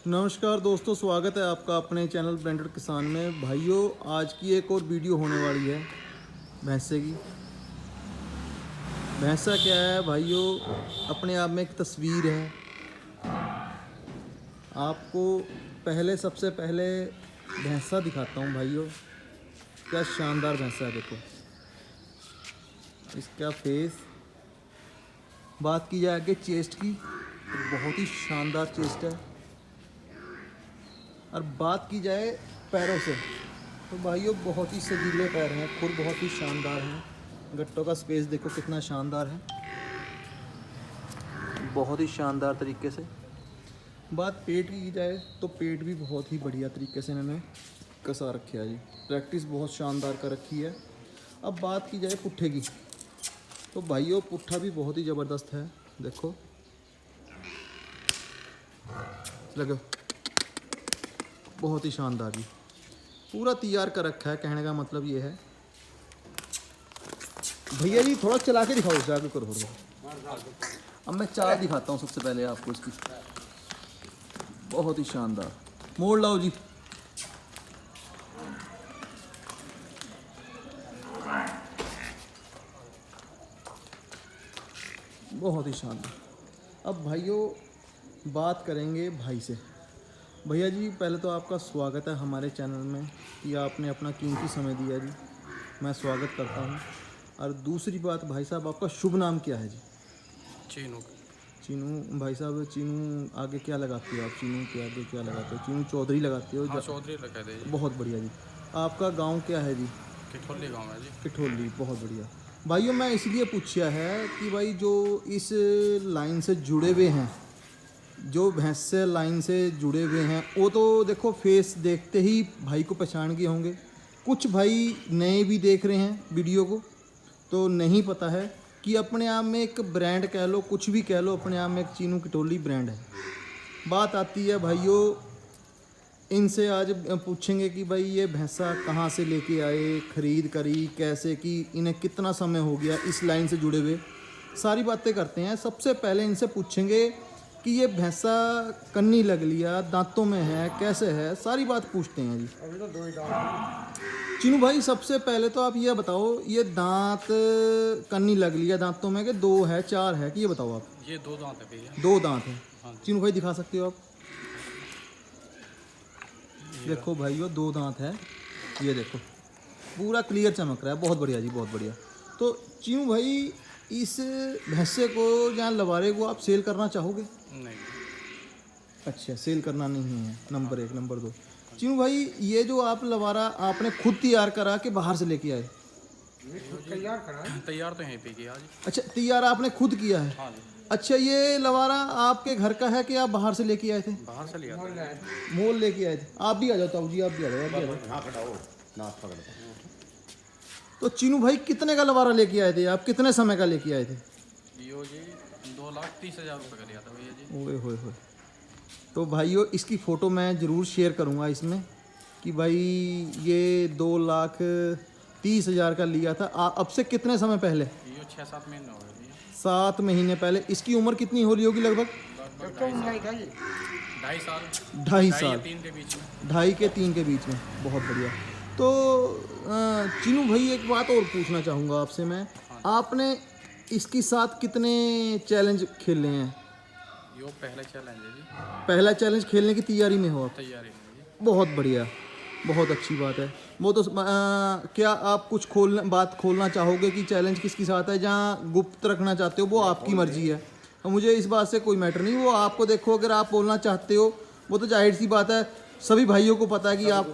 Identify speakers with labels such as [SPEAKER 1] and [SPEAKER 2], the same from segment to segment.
[SPEAKER 1] नमस्कार दोस्तों, स्वागत है आपका अपने चैनल ब्रांडेड किसान में। भाइयों, आज की एक और वीडियो होने वाली है भैंसे की। भैंसा क्या है भाइयों, अपने आप में एक तस्वीर है। आपको सबसे पहले भैंसा दिखाता हूँ भाइयों। क्या शानदार भैंसा है, देखो इसका फेस। बात की जाए आगे चेस्ट की, तो बहुत ही शानदार चेस्ट है। और बात की जाए पैरों से, तो भाइयों बहुत ही सजीले पैर हैं, खुर बहुत ही शानदार हैं। गट्टों का स्पेस देखो कितना शानदार है, बहुत ही शानदार तरीके से। बात पेट की जाए तो पेट भी बहुत ही बढ़िया तरीके से इन्होंने कसा रखा है जी। प्रैक्टिस बहुत शानदार कर रखी है। अब बात की जाए पुट्ठे की, तो भाइयों पुट्ठा भी बहुत ही ज़बरदस्त है। देखो लगे, बहुत ही शानदार जी, पूरा तैयार कर रखा है। कहने का मतलब ये है भैया जी, थोड़ा चला के दिखाओ इसे, आगे करो थोड़ा। अब मैं चाल दिखाता हूँ सबसे पहले आपको इसकी, बहुत ही शानदार। मोड़ लाओ जी। बहुत ही शानदार। अब भाइयों बात करेंगे भाई से। भैया जी, पहले तो आपका स्वागत है हमारे चैनल में कि आपने अपना कीमती समय दिया जी, मैं स्वागत करता हूँ। और दूसरी बात भाई साहब, आपका शुभ नाम क्या है जी?
[SPEAKER 2] चीनू।
[SPEAKER 1] चीनू भाई साहब, चीनू आगे क्या लगाते हो आप? चीनू के आगे क्या लगाते हो? चीनू चौधरी लगाते हो?
[SPEAKER 2] हाँ, चौधरी लगा दे जी।
[SPEAKER 1] बहुत बढ़िया जी। आपका गांव क्या है जी?
[SPEAKER 2] किठोली गांव है जी।
[SPEAKER 1] किठोली, बहुत बढ़िया। भाइयों मैं इसलिए पूछा है कि भाई जो इस लाइन से जुड़े हुए हैं, जो भैंस से लाइन से जुड़े हुए हैं, वो तो देखो फेस देखते ही भाई को पहचान गए होंगे। कुछ भाई नए भी देख रहे हैं वीडियो को, तो नहीं पता है कि अपने आप में एक ब्रांड कह लो, कुछ भी कह लो, अपने आप में एक चीनू किटोली ब्रांड है। बात आती है भाइयों, इनसे आज पूछेंगे कि भाई ये भैंसा कहाँ से लेके आए, ख़रीद करी कैसे की, इन्हें कितना समय हो गया इस लाइन से जुड़े हुए, सारी बातें करते हैं। सबसे पहले इनसे पूछेंगे कि ये भैंसा कन्नी लग लिया, दांतों में है, कैसे है, सारी बात पूछते हैं जी।
[SPEAKER 3] अभी तो 2 ही दांत।
[SPEAKER 1] चीनू भाई, सबसे पहले तो आप ये बताओ, ये दांत कन्नी लग लिया दांतों में, कि 2 है 4 है, कि ये बताओ आप?
[SPEAKER 2] ये 2 दांत है भैया।
[SPEAKER 1] 2 दांत है।
[SPEAKER 2] हाँ जी।
[SPEAKER 1] चीनू भाई दिखा सकते हो आप?
[SPEAKER 2] ये
[SPEAKER 1] देखो भाइयों 2 दांत है, ये देखो पूरा क्लियर चमक रहा है। बहुत बढ़िया जी, बहुत बढ़िया। तो चीनू भाई, इस भैंसे को या लवारे को आप सेल करना चाहोगे?
[SPEAKER 2] नहीं।
[SPEAKER 1] अच्छा, सेल करना नहीं है, नंबर 1। नंबर 2, चीनू भाई ये जो आप लवारा आपने खुद तैयार करा के बाहर से लेके आए?
[SPEAKER 3] ये खुद तैयार करा है।
[SPEAKER 2] तैयार तो यहीं पे किया जी।
[SPEAKER 1] अच्छा, तैयार आपने खुद किया है।
[SPEAKER 2] हाँ जी।
[SPEAKER 1] अच्छा, ये लवारा आपके घर का है कि आप बाहर से लेके आए थे?
[SPEAKER 2] बाहर से लिया था।
[SPEAKER 3] मोल लाए।
[SPEAKER 1] मोल लेके आए थे। आप भी आ जाओ ताऊ जी, आप भी आ जाओ, आप भी आ जाओ।
[SPEAKER 3] हाँ खड़ाओ, नाच पकड़ दो।
[SPEAKER 1] तो चीनू भाई कितने का लवारा लेके आए थे आप? कितने समय का लेके आए थे?
[SPEAKER 2] यो जी 2,30,000 रुपये का लिया था भैया जी।
[SPEAKER 1] ओए होए होए। तो भाइयों इसकी फ़ोटो मैं ज़रूर शेयर करूँगा इसमें कि भाई ये 2,30,000 का लिया था। अब से कितने समय पहले?
[SPEAKER 2] यो 6-7 महीने हो गए भैया।
[SPEAKER 1] 7 महीने पहले। इसकी उम्र कितनी हो रही होगी लगभग?
[SPEAKER 2] लगभग
[SPEAKER 3] तो नहीं था ये।
[SPEAKER 2] 2.5 साल।
[SPEAKER 1] 2.5
[SPEAKER 2] या
[SPEAKER 1] साल,
[SPEAKER 2] 3 के बीच में।
[SPEAKER 1] 2.5 के 3 के बीच में। बहुत बढ़िया। तो चीनू भाई एक बात और पूछना चाहूँगा आपसे मैं, आपने इसके साथ कितने चैलेंज खेले हैं?
[SPEAKER 2] यो पहले चैलेंज है जी।
[SPEAKER 1] पहला चैलेंज खेलने की तैयारी में हो आप?
[SPEAKER 2] तैयारी में जी।
[SPEAKER 1] बहुत बढ़िया, बहुत अच्छी बात है। वो तो क्या आप कुछ बात खोलना चाहोगे कि चैलेंज किसके साथ है? जहाँ गुप्त रखना चाहते हो वो आपकी मर्जी है, तो मुझे इस बात से कोई मैटर नहीं। वो आपको देखो, अगर आप बोलना चाहते हो वो तो जाहिर सी बात है, सभी भाइयों को पता है कि आप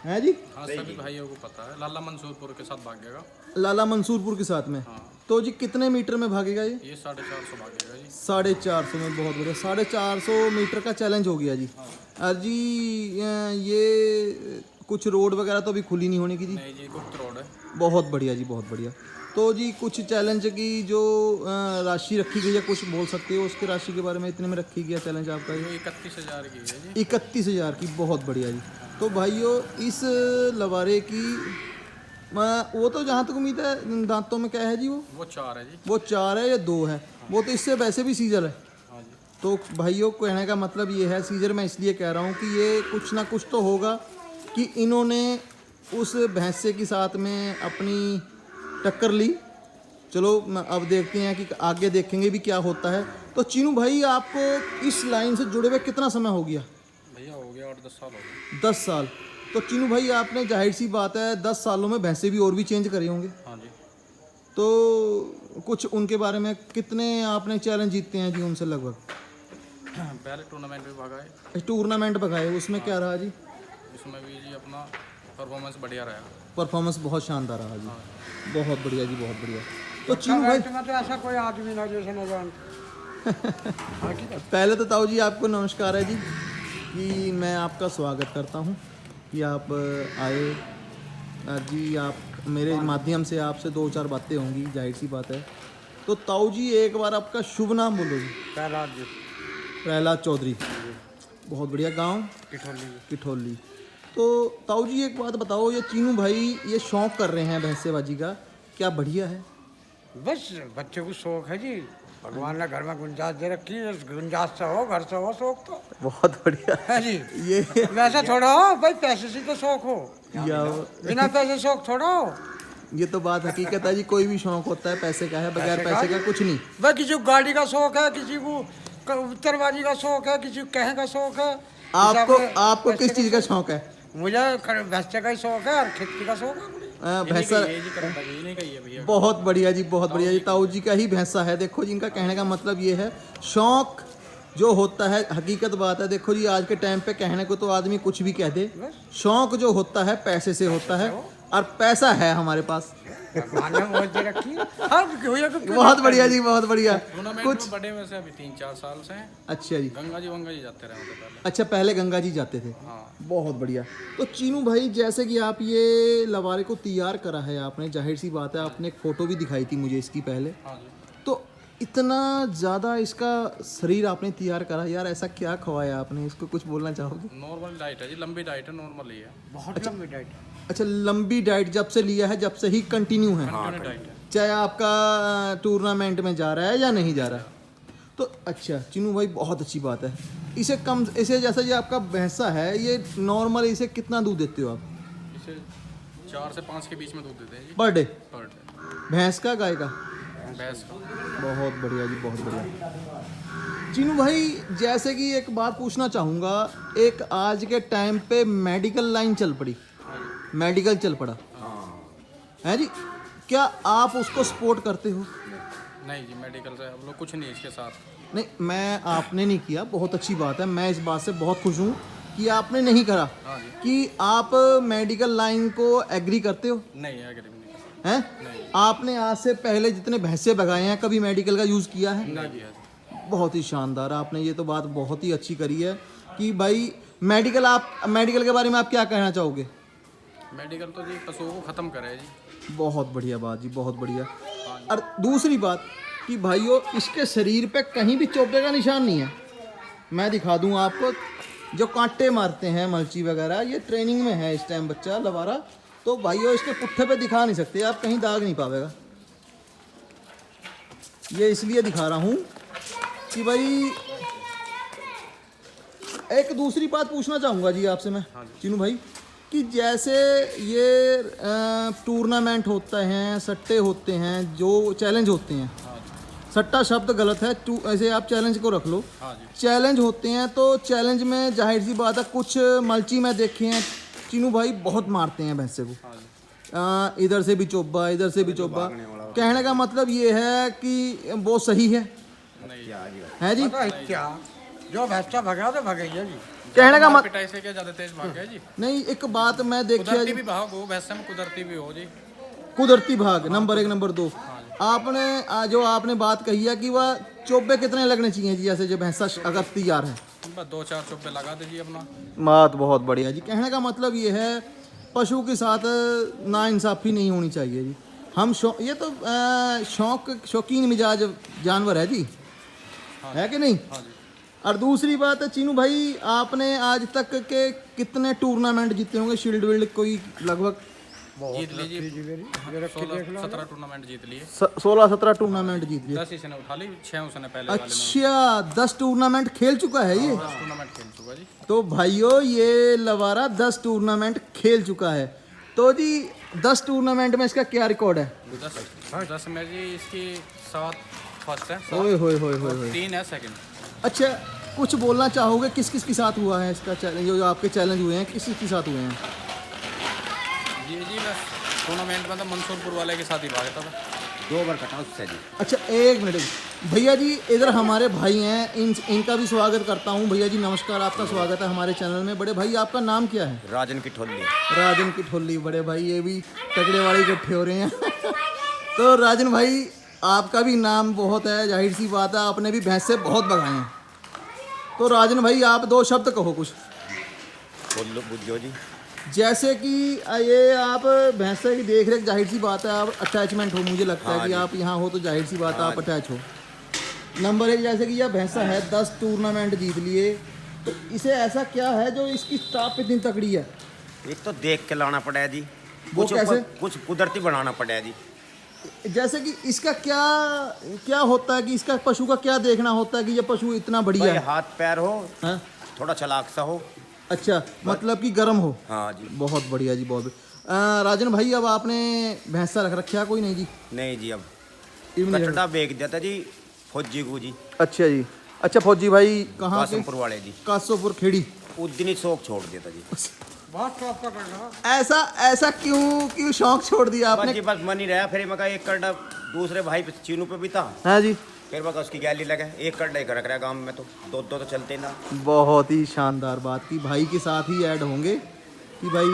[SPEAKER 1] हैं जी।
[SPEAKER 2] हाँ, सभी भाइयों को पता है। लाला मंसूरपुर के साथ भागेगा।
[SPEAKER 1] लाला मंसूरपुर के साथ में।
[SPEAKER 2] हाँ।
[SPEAKER 1] तो जी कितने मीटर में भागेगा ये?
[SPEAKER 2] ये 450 भागेगा जी।
[SPEAKER 1] 450 में। बहुत बढ़िया, 450 मीटर का चैलेंज हो गया जी। और जी ये कुछ रोड वगैरह तो अभी खुली नहीं होने की जी?
[SPEAKER 2] नहीं जी, गुप्त रोड है।
[SPEAKER 1] बहुत बढ़िया जी, बहुत बढ़िया। तो जी कुछ चैलेंज की जो राशि रखी गई है, कुछ बोल सकते हो उसके राशि के बारे में? इतने में रखी गया चैलेंज आपका ये?
[SPEAKER 2] यो 31,000 की है जी।
[SPEAKER 1] 31,000 की। बहुत बढ़िया जी। तो भाइयों इस लवारे की वो तो जहाँ तक उम्मीद है दांतों में क्या है जी? वो
[SPEAKER 2] 4 है जी।
[SPEAKER 1] वो 4 है या 2 है? वो तो इससे वैसे भी सीजल है।
[SPEAKER 2] हाँ जी।
[SPEAKER 1] तो भाइयों कहने का मतलब ये है, सीजर मैं इसलिए कह रहा हूँ कि ये कुछ ना कुछ तो होगा कि इन्होंने उस भैंसे के साथ में अपनी टक्कर ली। चलो अब देखते हैं कि आगे देखेंगे भी क्या होता है। तो चीनू भाई आपको इस लाइन से जुड़े हुए कितना समय हो गया?
[SPEAKER 2] भैया हो गया 8-10 साल हो गए।
[SPEAKER 1] 10 साल। तो चीनू भाई आपने जाहिर सी बात है 10 सालों में भैंसे भी और भी चेंज करे होंगे,
[SPEAKER 2] हाँ जी।
[SPEAKER 1] तो कुछ उनके बारे में कितने आपने चैलेंज जीते हैं जी उनसे? लगभग
[SPEAKER 2] पहले टूर्नामेंट भी भागा है,
[SPEAKER 1] टूर्नामेंट भगाए, उसमें क्या रहा जी?
[SPEAKER 2] उसमें भी जी अपना परफॉर्मेंस बढ़िया रहा।
[SPEAKER 1] परफॉर्मेंस बहुत शानदार रहा जी।
[SPEAKER 2] हाँ।
[SPEAKER 1] बहुत बढ़िया जी, बहुत बढ़िया। तो चीनू भाई
[SPEAKER 3] में तो ऐसा कोई आदमी ना जैसे न जान।
[SPEAKER 1] पहले तो ताऊ जी आपको नमस्कार है जी, कि मैं आपका स्वागत करता हूँ कि आप आए जी। आप मेरे माध्यम से आपसे 2-4 बातें होंगी, जाहिर सी बात है। तो ताऊ जी एक बार आपका शुभ नाम बोलो जी।
[SPEAKER 3] प्रहलाद जी,
[SPEAKER 1] प्रहलाद चौधरी। बहुत बढ़िया। गांव
[SPEAKER 3] किठोली।
[SPEAKER 1] किठौली। तो ताऊ जी एक बात बताओ, ये चीनू भाई ये शौक कर रहे हैं भैंसेबाजी का, क्या बढ़िया है?
[SPEAKER 3] बस बच्चे को शौक है जी, भगवान ने घर में गुंजाइश दे रखी है, गुंजाइश से हो, घर से हो शौक तो
[SPEAKER 1] बहुत बढ़िया
[SPEAKER 3] है जी।
[SPEAKER 1] ये
[SPEAKER 3] वैसा थोड़ा हो भाई, पैसे से तो शौक हो,
[SPEAKER 1] या
[SPEAKER 3] बिना पैसे शौक थोड़ा हो।
[SPEAKER 1] ये तो बात हकीकत है जी, कोई भी शौक होता है पैसे का है, बगैर पैसे का कुछ नहीं।
[SPEAKER 3] भाई किसी को गाड़ी का शौक है, किसी को उत्तरबाजी का शौक है, किसी को कहे का शौक है।
[SPEAKER 1] आपको किस चीज़ का शौक है?
[SPEAKER 3] मुझे भैंसे का ही शौक है और खेती का शौक है।
[SPEAKER 1] भैंसा।
[SPEAKER 2] ये जी करता ये नहीं कही है भैया।
[SPEAKER 1] बहुत बढ़िया जी, बहुत बढ़िया जी। ताऊ जी का ही भैंसा है। देखो जी, इनका कहने का मतलब ये है, शौक जो होता है, हकीकत बात है। देखो जी, आज के टाइम पे कहने को तो आदमी कुछ भी कह दे, शौक जो होता है पैसे से होता है, और पैसा है हमारे पास।
[SPEAKER 3] भगवान ने मौज दे रखी है। हाँ, भैया को
[SPEAKER 1] बहुत बढ़िया जी, बहुत बढ़िया।
[SPEAKER 2] टूर्नामेंट
[SPEAKER 1] कुछ
[SPEAKER 2] में बड़े वैसे अभी 3-4 साल से हैं।
[SPEAKER 1] अच्छा जी।
[SPEAKER 2] गंगा जी जाते रहे होते पहले।
[SPEAKER 1] अच्छा, पहले गंगा जी जाते थे।
[SPEAKER 2] हाँ।
[SPEAKER 1] बहुत बढ़िया। तो चीनू भाई, जैसे कि आप ये लवारे को तैयार करा है आपने, जाहिर सी बात है, आपने एक फ़ोटो भी दिखाई थी मुझे इसकी पहले।
[SPEAKER 2] हाँ जी।
[SPEAKER 1] तो इतना ज़्यादा इसका शरीर आपने तैयार करा यार, ऐसा क्या खवाया आपने इसको? कुछ बोलना चाहोगे?
[SPEAKER 2] नॉर्मल डाइट है जी, लंबी डाइट है, नॉर्मल ही है।
[SPEAKER 3] बहुत लंबी डाइट है।
[SPEAKER 1] अच्छा, लंबी डाइट जब से लिया है, जब से ही कंटिन्यू है,
[SPEAKER 2] कंटिन्यू डाइट है।
[SPEAKER 1] चाहे आपका टूर्नामेंट में जा रहा है या नहीं जा रहा है। तो अच्छा चीनू भाई, बहुत अच्छी बात है। इसे जैसा ये आपका भैंसा है, ये नॉर्मल इसे कितना दूध देते हो आप?
[SPEAKER 2] इसे 4 से 5 के बीच में दूध देते हैं जी
[SPEAKER 1] पर डे?
[SPEAKER 2] Per day.
[SPEAKER 1] भैंस का, गाय का?
[SPEAKER 2] भैंस का।
[SPEAKER 1] बहुत बढ़िया जी, बहुत बढ़िया। चीनू भाई, जैसे कि एक बात पूछना चाहूँगा, एक आज के टाइम पे मेडिकल लाइन चल पड़ी, मेडिकल चल पड़ा है जी, क्या आप उसको सपोर्ट करते हो?
[SPEAKER 2] नहीं जी, मेडिकल से हम लोग कुछ नहीं इसके साथ।
[SPEAKER 1] नहीं, मैं आपने नहीं किया, बहुत अच्छी बात है, मैं इस बात से बहुत खुश हूँ कि आपने नहीं करा।
[SPEAKER 2] हाँ जी।
[SPEAKER 1] कि आप मेडिकल लाइन को एग्री करते हो?
[SPEAKER 2] नहीं एग्री नहीं करता।
[SPEAKER 1] हैं?
[SPEAKER 2] नहीं।
[SPEAKER 1] आपने आज से पहले जितने भैंसे भगाए हैं, कभी मेडिकल का यूज़ किया है?
[SPEAKER 2] नहीं किया जी।
[SPEAKER 1] बहुत ही शानदार, आपने ये तो बात बहुत ही अच्छी करी है कि भाई मेडिकल, आप मेडिकल के बारे में आप क्या कहना चाहोगे?
[SPEAKER 2] मेडिकल तो जी पशुओं को ख़त्म करे जी।
[SPEAKER 1] बहुत बढ़िया बात जी, बहुत बढ़िया। और दूसरी बात कि भाइयों, इसके शरीर पे कहीं भी चोटे का निशान नहीं है। मैं दिखा दूं आपको, जो कांटे मारते हैं मलची वगैरह, ये ट्रेनिंग में है इस टाइम बच्चा लवारा, तो भाइयों इसके पुट्ठे पे दिखा नहीं सकते आप, कहीं दाग नहीं पावेगा। ये इसलिए दिखा रहा हूँ कि भाई, एक दूसरी बात पूछना चाहूँगा जी आपसे मैं, चीनू भाई, कि जैसे ये टूर्नामेंट होते हैं, सट्टे होते हैं, जो चैलेंज होते हैं,
[SPEAKER 2] हाँ जी।
[SPEAKER 1] सट्टा शब्द गलत है, ऐसे आप चैलेंज को रख लो।
[SPEAKER 2] हाँ जी।
[SPEAKER 1] चैलेंज होते हैं, तो चैलेंज में जाहिर सी बात है, कुछ मलची में देखे हैं चीनू भाई बहुत मारते हैं भैंसे को।
[SPEAKER 2] हाँ जी।
[SPEAKER 1] इधर से भी चोब्बा, इधर से भी चोब्बा। कहने का मतलब ये है कि वो सही है,
[SPEAKER 2] नहीं
[SPEAKER 1] है जी?
[SPEAKER 3] पता है क्या, जो भैंसा भगा तो भगैया जी।
[SPEAKER 1] कहने का
[SPEAKER 2] मार
[SPEAKER 1] मत
[SPEAKER 2] पिटाई से क्या ज़्यादा तेज भाग गया जी।
[SPEAKER 1] नहीं, एक बात मैं देखी है
[SPEAKER 2] कुदरती
[SPEAKER 1] जी,
[SPEAKER 2] भी भाग हो, भैंसे में कुदरती भी हो जी।
[SPEAKER 1] कुदरती भाग नंबर 1, नंबर 2। आपने जो आपने बात कही है कि वह चोब्बे कितने लगने चाहिए जी, ऐसे जो भैंसा अगर तैयार है?
[SPEAKER 2] बस 2-4 चुप्पे लगा दीजिए अपना।
[SPEAKER 1] बात बहुत बढ़िया जी। कहने का मतलब ये है, पशु के साथ नाइंसाफ़ी नहीं होनी चाहिए जी। हम ये तो शौकीन मिजाज जानवर है जी, है कि नहीं?
[SPEAKER 2] हाँ जी।
[SPEAKER 1] और दूसरी बात है चीनू भाई, आपने आज तक के कितने टूर्नामेंट जीते होंगे, शील्ड विल्ड कोई लगभग?
[SPEAKER 2] जीत लीजिए।
[SPEAKER 3] जी मेरी ये रख के देख लो
[SPEAKER 2] 16-17 टूर्नामेंट जीत लिए।
[SPEAKER 1] 16-17 टूर्नामेंट जीत लिए।
[SPEAKER 2] 10 इसने उठा ली, 6 उसने पहले वाले में।
[SPEAKER 1] अच्छा 10 टूर्नामेंट खेल चुका है ये।
[SPEAKER 2] 10 टूर्नामेंट खेल चुका जी।
[SPEAKER 1] तो भाइयों ये लवारा 10 टूर्नामेंट खेल चुका है। तो जी 10 टूर्नामेंट में इसका क्या रिकॉर्ड है?
[SPEAKER 2] 10 में जी इसकी 7 फर्स्ट है,
[SPEAKER 1] ओए होए होए होए होए।
[SPEAKER 2] 3 है सेकंड।
[SPEAKER 1] अच्छा कुछ बोलना चाहोगे किस किस के साथ हुआ है इसका चैलेंज? जो आपके चैलेंज हुए हैं किस किस के साथ हुए हैं?
[SPEAKER 2] जी बस टूर्नामेंट में तो मंसूरपुर वाले के साथ ही भागता था।
[SPEAKER 4] 2 ओवर कटा उससे जी।
[SPEAKER 1] अच्छा एक मिनट भैया जी, इधर हमारे भाई हैं, इनका भी स्वागत करता हूँ। भैया जी नमस्कार, आपका स्वागत है हमारे चैनल में। बड़े भाई आपका नाम क्या है?
[SPEAKER 4] राजन की ठोली।
[SPEAKER 1] राजन की ठोली। बड़े भाई ये भी तगड़े वाले इकट्ठे हो रहे हैं तो राजन भाई आपका भी नाम बहुत है, जाहिर सी बात है, आपने भी भैंस से बहुत भगाए हैं। तो राजन भाई आप 2 शब्द कहो कुछ।
[SPEAKER 4] बोलो बुझो जी।
[SPEAKER 1] जैसे कि ये आप भैंसा की देख रेख, जाहिर सी बात है आप अटैचमेंट हो, मुझे लगता है कि आप यहाँ हो तो जाहिर सी बात है आप अटैच हो। नंबर 1 जैसे कि यह भैंसा है 10 टूर्नामेंट जीत लिए, तो इसे ऐसा क्या है जो इसकी स्टाफ इतनी तकड़ी है?
[SPEAKER 4] एक तो देख के लाना पड़ा है जी।
[SPEAKER 1] वो कैसे?
[SPEAKER 4] कुछ कुदरती बनाना पड़ा है जी।
[SPEAKER 1] जैसे कि इसका क्या क्या होता है कि इसका पशु का क्या देखना होता है कि ये पशु इतना बढ़िया
[SPEAKER 4] भाई
[SPEAKER 1] है?
[SPEAKER 4] हाथ पैर हो,
[SPEAKER 1] हाँ?
[SPEAKER 4] थोड़ा चलाक सा हो।
[SPEAKER 1] अच्छा मतलब कि गर्म हो।
[SPEAKER 4] हाँ जी।
[SPEAKER 1] बहुत बढ़िया जी, बहुत बढ़िया। राजन भाई अब आपने भैंसा रख रखा कोई नहीं जी?
[SPEAKER 4] नहीं जी, अब
[SPEAKER 1] इवनिंग।
[SPEAKER 4] कटड़ा बेच दिया था जी फौजी को जी।
[SPEAKER 1] अच्छा जी। अच्छा फौजी भाई कहाँ के?
[SPEAKER 4] कासमपुर वाले जी।
[SPEAKER 1] कासोपुर खेड़ी।
[SPEAKER 4] उस दिन ही शौक छोड़ दिया था जी।
[SPEAKER 3] बहुत शौक का करना।
[SPEAKER 1] ऐसा क्यों शौक छोड़ दिया
[SPEAKER 4] बस
[SPEAKER 1] आपने?
[SPEAKER 4] जी बस मन ही रहा। फिर मैं एक कड़ा दूसरे भाई पे चीनू पे भी था।
[SPEAKER 1] हाँ जी।
[SPEAKER 4] फिर मैं उसकी गैली लगा, एक कड़ा ही रख रहा है गाँव में, तो 2 तो चलते ना।
[SPEAKER 1] बहुत ही शानदार बात की, भाई के साथ ही ऐड होंगे कि भाई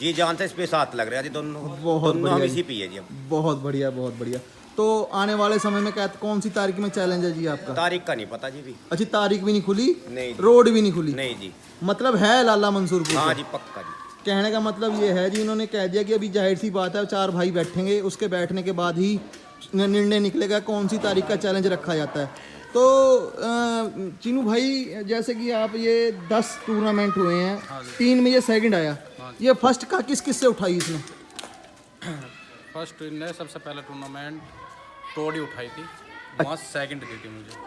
[SPEAKER 4] जी जान से इस पे साथ लग रहा है जी दोनों।
[SPEAKER 1] बहुत
[SPEAKER 4] दोनों हम
[SPEAKER 1] बढ़िया
[SPEAKER 4] इसी पे है जी अब।
[SPEAKER 1] बहुत बढ़िया बहुत बढ़िया। तो आने वाले समय में कौन सी तारीख में चैलेंज है जी आपका?
[SPEAKER 4] तारीख का नहीं पता जी भी।
[SPEAKER 1] अच्छी तारीख भी नहीं खुली?
[SPEAKER 4] नहीं।
[SPEAKER 1] रोड भी नहीं खुली?
[SPEAKER 4] नहीं जी।
[SPEAKER 1] मतलब है लाला मंसूरपुर
[SPEAKER 4] हाँ
[SPEAKER 1] को।
[SPEAKER 4] जी पक्का जी।
[SPEAKER 1] कहने का मतलब ये है जी, इन्होंने कह दिया कि अभी जाहिर सी बात है 4 भाई बैठेंगे, उसके बैठने के बाद ही निर्णय निकलेगा कौन सी तारीख का चैलेंज रखा जाता है। तो चीनू भाई जैसे कि आप ये 10 टूर्नामेंट हुए हैं, 3 में ये सेकंड आया, ये फर्स्ट का किस किस से उठाई इसने?
[SPEAKER 2] फर्स्ट ने सबसे पहले टूर्नामेंट टोड़ी उठाई थी, वहाँ सेकंड दी थी मुझे।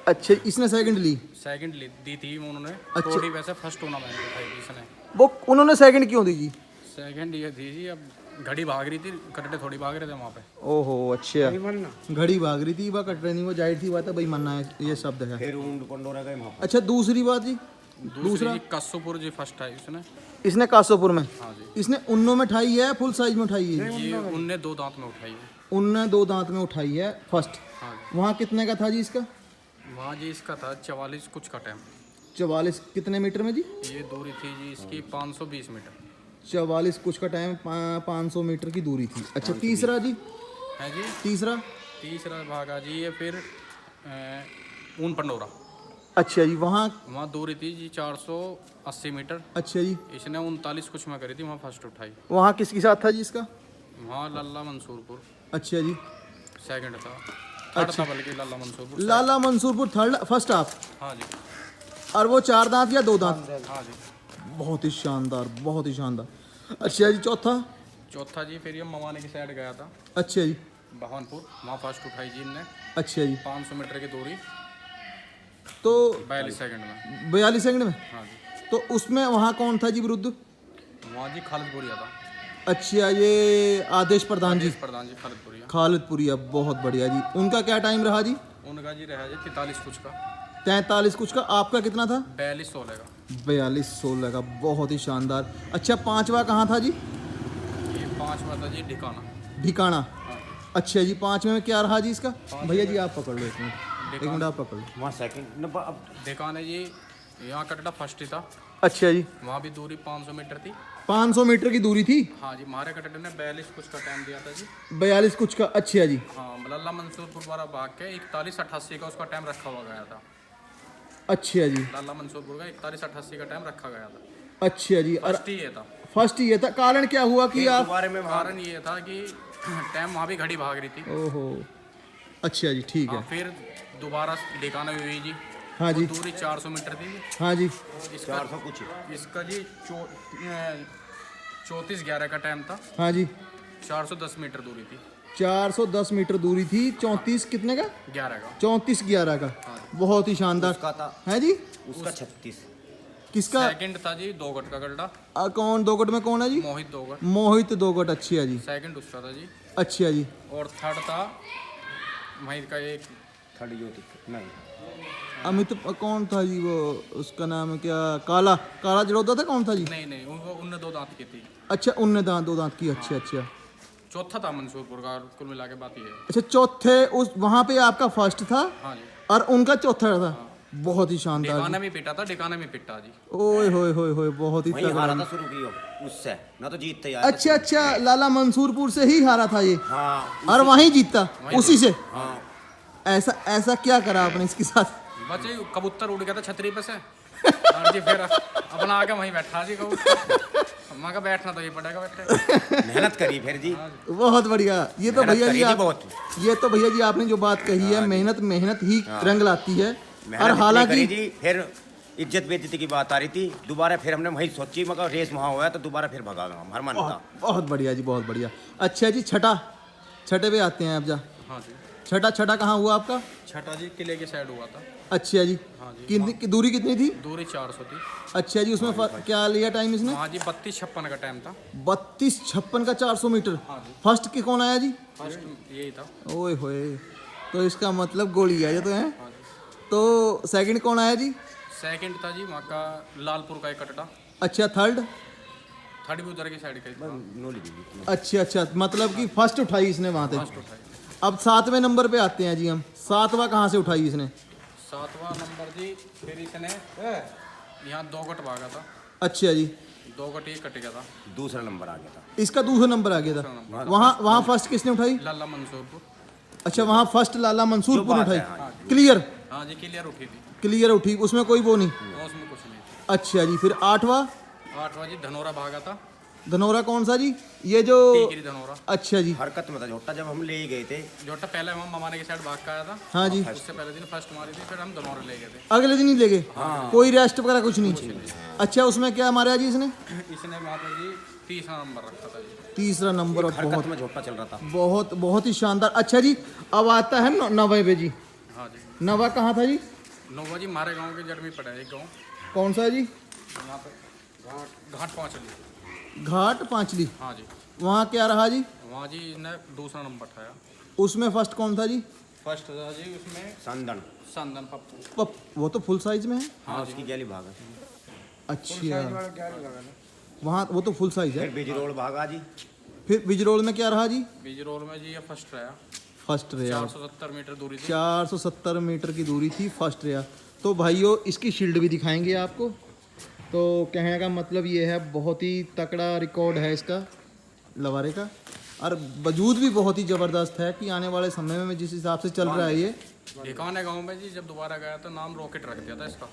[SPEAKER 1] अच्छा इसने सेकंड ली?
[SPEAKER 2] सेकंड दी थी उन्होंने।
[SPEAKER 1] अच्छा।
[SPEAKER 2] टोड़ी वैसे फर्स्ट टूर्नामेंट उठाई थी इसने।
[SPEAKER 1] वो उन्होंने सेकंड क्यों दी जी?
[SPEAKER 2] सेकंड ये थी जी, अब घड़ी भाग रही थी, कटड़े थोड़ी भाग रहे थे वहाँ पे।
[SPEAKER 1] ओहो अच्छा,
[SPEAKER 3] बनना
[SPEAKER 1] घड़ी भाग रही थी वह कट रही नहीं, वो जाहिर सी बात है भाई मानना है ये शब्द है।
[SPEAKER 4] फिर ऊंट पंडोरा गए वहाँ पर।
[SPEAKER 1] अच्छा दूसरी बात जी,
[SPEAKER 2] दूसरा जी कस्सोपुर जी फर्स्ट है इसने।
[SPEAKER 1] इसने कासोपुर में,
[SPEAKER 2] हाँ जी।
[SPEAKER 1] इसने उन्नों में उठाई है फुल साइज में उठाई है?
[SPEAKER 2] ये उनने 2 दांत में उठाई है।
[SPEAKER 1] उनने 2 दांत में उठाई है फर्स्ट।
[SPEAKER 2] हाँ जी।
[SPEAKER 1] वहाँ कितने का था जी इसका?
[SPEAKER 2] वहाँ जी इसका था 44 कुछ का टाइम।
[SPEAKER 1] 44 कितने मीटर में जी?
[SPEAKER 2] ये दूरी थी जी इसकी 520 मीटर
[SPEAKER 1] 44 कुछ का टाइम 500 मीटर की दूरी थी। अच्छा तीसरा जी?
[SPEAKER 2] है जी। तीसरा भागा जी ये फिर ऊन पंडोरा।
[SPEAKER 1] अच्छा जी
[SPEAKER 2] वहाँ दूरी थी जी 480 मीटर।
[SPEAKER 1] अच्छा जी
[SPEAKER 2] इसने 39 कुछ में करी थी, वहाँ फर्स्ट उठाई।
[SPEAKER 1] वहाँ किसके साथ था जी इसका?
[SPEAKER 2] वहाँ लल्ला मंसूरपुर
[SPEAKER 1] अच्छा जी
[SPEAKER 2] सेकंड था, थर्ड था बल्कि लल्ला मंसूरपुर।
[SPEAKER 1] लाला मंसूरपुर थर्ड, फर्स्ट आप?
[SPEAKER 2] हाँ जी।
[SPEAKER 1] और वो 4 दांत या 2 दांत?
[SPEAKER 2] हाँ जी।
[SPEAKER 1] बहुत ही शानदार बहुत ही शानदार। अच्छा जी
[SPEAKER 2] चौथा जी फिर ये मवानी की साइड गया था,
[SPEAKER 1] अच्छा जी
[SPEAKER 2] भवानपुर, वहाँ फर्स्ट उठाई जी इनने
[SPEAKER 1] अच्छा जी
[SPEAKER 2] 500 मीटर की दूरी
[SPEAKER 1] तो
[SPEAKER 2] 42 सेकंड में।
[SPEAKER 1] 42 सेकंड में।
[SPEAKER 2] हाँ जी।
[SPEAKER 1] तो उसमें वहाँ कौन था जी विरुद्ध?
[SPEAKER 2] वहाँ जी खालिदपुरिया था।
[SPEAKER 1] अच्छा ये आदेश प्रधान जी,
[SPEAKER 2] प्रधान जी खालिदपुरिया।
[SPEAKER 1] खालिदपुरिया, बहुत बढ़िया जी। उनका क्या टाइम रहा जी?
[SPEAKER 2] उनका जी रहा जी 43 कुछ का।
[SPEAKER 1] 43 कुछ का। आपका कितना था?
[SPEAKER 2] 42-16 का।
[SPEAKER 1] 42-16 का, बहुत ही शानदार। अच्छा 5वां कहाँ था जी?
[SPEAKER 2] ये 5वां था जी ढिकाना।
[SPEAKER 1] ढिकाना।
[SPEAKER 2] हाँ।
[SPEAKER 1] अच्छा जी 5वें में क्या रहा जी इसका? भैया जी आप पकड़ लो एक मिनट आप पकड़ लो।
[SPEAKER 4] वहाँ सेकंड अब
[SPEAKER 2] ढिकाने जी यहाँ कटड़ा फर्स्ट ही था।
[SPEAKER 1] अच्छा जी
[SPEAKER 2] वहाँ भी दूरी 500 मीटर थी।
[SPEAKER 1] 500 मीटर की दूरी थी।
[SPEAKER 2] हाँ जी। हमारे कटड़े ने 42 कुछ का टाइम दिया था जी।
[SPEAKER 1] 42 कुछ का। अच्छा जी
[SPEAKER 2] हाँ लल्ला मंसूरपुर वाला भाग के 41-88 का उसका टाइम रखा हुआ गया था।
[SPEAKER 1] अच्छा जी
[SPEAKER 2] लल्ला मंसूरपुर का 41-88 का टाइम रखा गया था।
[SPEAKER 1] अच्छा जी। और
[SPEAKER 2] फर्स्ट ही ये था।
[SPEAKER 1] फर्स्ट ये था। कारण क्या हुआ कि आप?
[SPEAKER 4] बारे में
[SPEAKER 2] कारण ये था कि टाइम वहाँ भी घड़ी भाग रही थी।
[SPEAKER 1] ओहो अच्छा जी ठीक
[SPEAKER 2] हाँ,
[SPEAKER 1] है।
[SPEAKER 2] फिर दोबारा ढिकाना हुई जी।
[SPEAKER 1] हाँ जी
[SPEAKER 2] दूरी 400 मीटर थी।
[SPEAKER 1] हाँ जी
[SPEAKER 2] इसका
[SPEAKER 4] 400 कुछ।
[SPEAKER 2] इसका जी 34-11 का टाइम था,
[SPEAKER 1] हाँ जी,
[SPEAKER 2] 410 मीटर दूरी थी,
[SPEAKER 1] 410 मीटर दूरी थी, 34 कितने का?
[SPEAKER 2] 11 का।
[SPEAKER 1] 34-11 का, बहुत ही शानदार
[SPEAKER 4] उसका था
[SPEAKER 1] है जी।
[SPEAKER 4] उसका 36।
[SPEAKER 1] किसका?
[SPEAKER 2] सेकंड था जी दोगट का गड्ढा,
[SPEAKER 1] कौन दोगट में कौन है जी?
[SPEAKER 2] मोहित दोगट।
[SPEAKER 1] मोहित दोगट, अच्छी है जी,
[SPEAKER 2] सेकंड उसका था जी,
[SPEAKER 1] अच्छी है जी।
[SPEAKER 2] और थर्ड था वहीं का एक
[SPEAKER 4] थर्ड जो थी नहीं,
[SPEAKER 1] अमित कौन था जी वो, उसका नाम है क्या, काला काला जड़ौदा था, कौन था जी?
[SPEAKER 2] नहीं उनको उनने 2 दांत की थी।
[SPEAKER 1] अच्छा, उनने दांत, 2 दांत की, अच्छा अच्छा।
[SPEAKER 2] चौथा था मंसूरपुर का, और कुल मिला के बात ये है।
[SPEAKER 1] अच्छा, चौथे उस वहाँ पे आपका फर्स्ट था
[SPEAKER 2] हाँ जी,
[SPEAKER 1] और उनका चौथा था, बहुत ही शानदार
[SPEAKER 2] डिकाना
[SPEAKER 1] जी।
[SPEAKER 2] में पिटा था, डिकाना में पिटा जी।
[SPEAKER 1] ओए होए होए होए, बहुत ही
[SPEAKER 4] वहीं
[SPEAKER 1] तगड़ा
[SPEAKER 4] हारा
[SPEAKER 1] जी।
[SPEAKER 4] था शुरू की हो, उससे ना तो जीतते यार।
[SPEAKER 1] अच्छा अच्छा, लाला मंसूरपुर से ही हारा था ये,
[SPEAKER 4] हाँ
[SPEAKER 1] और वहीं जीता उसी से।
[SPEAKER 4] हाँ।
[SPEAKER 1] ऐसा ऐसा क्या करा आपने इसके साथ?
[SPEAKER 2] बच्चे कबूतर उड़ गया था छतरी पे से, और जी फिर अपना आके वहीं बैठा जी कबूतर। माँ का बैठना तो ये पड़ेगा, बैठे।
[SPEAKER 4] मेहनत करी फिर जी,
[SPEAKER 1] बहुत बढ़िया। ये तो
[SPEAKER 4] मेहनत
[SPEAKER 1] भैया
[SPEAKER 4] करी
[SPEAKER 1] जी
[SPEAKER 4] थी
[SPEAKER 1] आप,
[SPEAKER 4] बहुत।
[SPEAKER 1] ये तो भैया जी आपने जो बात कही है, मेहनत मेहनत ही रंग लाती है।
[SPEAKER 4] मेहनत
[SPEAKER 1] और
[SPEAKER 4] इतनी
[SPEAKER 1] हालांकि
[SPEAKER 4] करी जी, फिर इज्जत बेइज्जती की बात आ रही थी, दोबारा फिर हमने वही सोची, मगर रेस वहाँ हुआ तो दोबारा फिर भगा हम, हर मन था।
[SPEAKER 1] बहुत बढ़िया जी, बहुत बढ़िया। अच्छा जी, छठे पे आते हैं आप जा।
[SPEAKER 2] हाँ जी,
[SPEAKER 1] छठा कहाँ हुआ आपका?
[SPEAKER 2] छठा जी किले की साइड हुआ था।
[SPEAKER 1] अच्छा जी,
[SPEAKER 2] हाँ जी,
[SPEAKER 1] कितनी दूरी कितनी थी?
[SPEAKER 2] दूरी 400 थी।
[SPEAKER 1] अच्छा जी, उसमें क्या लिया टाइम इसने?
[SPEAKER 2] वहाँ जी 32-56 का टाइम था।
[SPEAKER 1] 32-56 का 400 मीटर।
[SPEAKER 2] हाँ जी,
[SPEAKER 1] फर्स्ट की कौन आया जी?
[SPEAKER 2] फर्स्ट यही था।
[SPEAKER 1] ओए होए, तो इसका मतलब गोली है ये तो है।
[SPEAKER 2] हाँ जी,
[SPEAKER 1] तो सेकंड कौन आया जी?
[SPEAKER 2] सेकंड था जी वहाँ का लालपुर का एक कटड़ा।
[SPEAKER 1] अच्छा, थर्ड?
[SPEAKER 2] थर्ड भी उधर की साइड का ही था।
[SPEAKER 4] नोली दी
[SPEAKER 1] अच्छा अच्छा, मतलब कि फर्स्ट उठाई इसने वहाँ से।
[SPEAKER 2] फर्स्ट उठाई।
[SPEAKER 1] अब 7वें नंबर पे आते हैं जी हम। 7वां कहाँ से उठाई इसने?
[SPEAKER 2] 7वां नंबर जी, फिर इसने यहाँ दोगट भागा था,
[SPEAKER 1] अच्छा जी,
[SPEAKER 2] दोगट ही कट गया था।
[SPEAKER 4] दूसरा नंबर आ गया था।
[SPEAKER 1] इसका दूसरा नंबर आ गया था।
[SPEAKER 2] नंबर।
[SPEAKER 1] वहाँ फर्स्ट किसने उठाई?
[SPEAKER 2] लाला मंसूरपुर।
[SPEAKER 1] अच्छा, वहाँ फर्स्ट लाला मंसूरपुर
[SPEAKER 4] जो बात
[SPEAKER 1] उठाई।
[SPEAKER 4] है, हाँ
[SPEAKER 1] क्लियर
[SPEAKER 2] हाँ जी, क्लियर उठी थी,
[SPEAKER 1] क्लियर उठी, उसमें कोई वो नहीं।
[SPEAKER 2] और उसमें कुछ नहीं था।
[SPEAKER 1] अच्छा जी, फिर 8वां?
[SPEAKER 2] 8वां जी धनोरा भागा था,
[SPEAKER 1] धनौरा कौन सा जी? ये जो,
[SPEAKER 2] टीकरी धनोरा।
[SPEAKER 1] अच्छा जी,
[SPEAKER 4] हरकत में था झोटा, जब हम ले ही गए थे।
[SPEAKER 2] जोटा पहले हम ममाने की साइड भाग का आया था,
[SPEAKER 1] हाँ जी,
[SPEAKER 2] उससे पहले दिन फर्स्ट मारी थी, फिर हम धनौरा ले गए थे।
[SPEAKER 1] अगले दिन ही ले गए? कोई रेस्ट वगैरह कुछ नहीं? अच्छा, उसमें क्या मारा जी इसने?
[SPEAKER 2] इसने वहाँ पे जी 30वां नंबर रखा था जी।
[SPEAKER 1] तीसरा नंबर। और
[SPEAKER 4] हरकत
[SPEAKER 1] बहुत
[SPEAKER 4] में झोटा चल रहा था।
[SPEAKER 1] बहुत ही शानदार। अच्छा जी, अब आता है नवे पे जी।
[SPEAKER 2] हाँ जी,
[SPEAKER 1] नवा कहाँ था जी?
[SPEAKER 2] नौवा जी हमारे गांव के जड़ में पड़ा है एक गांव,
[SPEAKER 1] कौन सा है जी?
[SPEAKER 2] यहाँ पे घाट 5 ली।
[SPEAKER 1] घाट पांचली।
[SPEAKER 2] हाँ जी,
[SPEAKER 1] वहाँ क्या रहा जी?
[SPEAKER 2] वहाँ जी इसने दूसरा नंबर उठाया।
[SPEAKER 1] उसमें फर्स्ट कौन था जी?
[SPEAKER 2] फर्स्ट था जी उसमें
[SPEAKER 4] संदन।
[SPEAKER 2] संदन पप्पू।
[SPEAKER 1] वो तो फुल साइज में है।
[SPEAKER 4] हाँ उसकी गैली भागा।
[SPEAKER 1] अच्छा, वहाँ वो तो फुल साइज
[SPEAKER 4] फिर
[SPEAKER 1] है।
[SPEAKER 4] बिजरोड़ भागा जी।
[SPEAKER 1] फिर बिजरोल में क्या रहा जी?
[SPEAKER 2] बीजरोल में जी ये फर्स्ट रहा,
[SPEAKER 1] फर्स्ट रहा।
[SPEAKER 2] 470 मीटर दूरी थी।
[SPEAKER 1] 470 मीटर की दूरी थी, फर्स्ट रहा। तो भाइयों, इसकी शील्ड भी दिखाएंगे आपको। तो कहने का मतलब ये है, बहुत ही तकड़ा रिकॉर्ड है इसका लवारे का, और वजूद भी बहुत ही ज़बरदस्त है कि आने वाले समय में जिस हिसाब से चल रहा है ये।
[SPEAKER 2] ढिकाने गांव में जी जब दोबारा गया तो नाम रॉकेट रख दिया था इसका।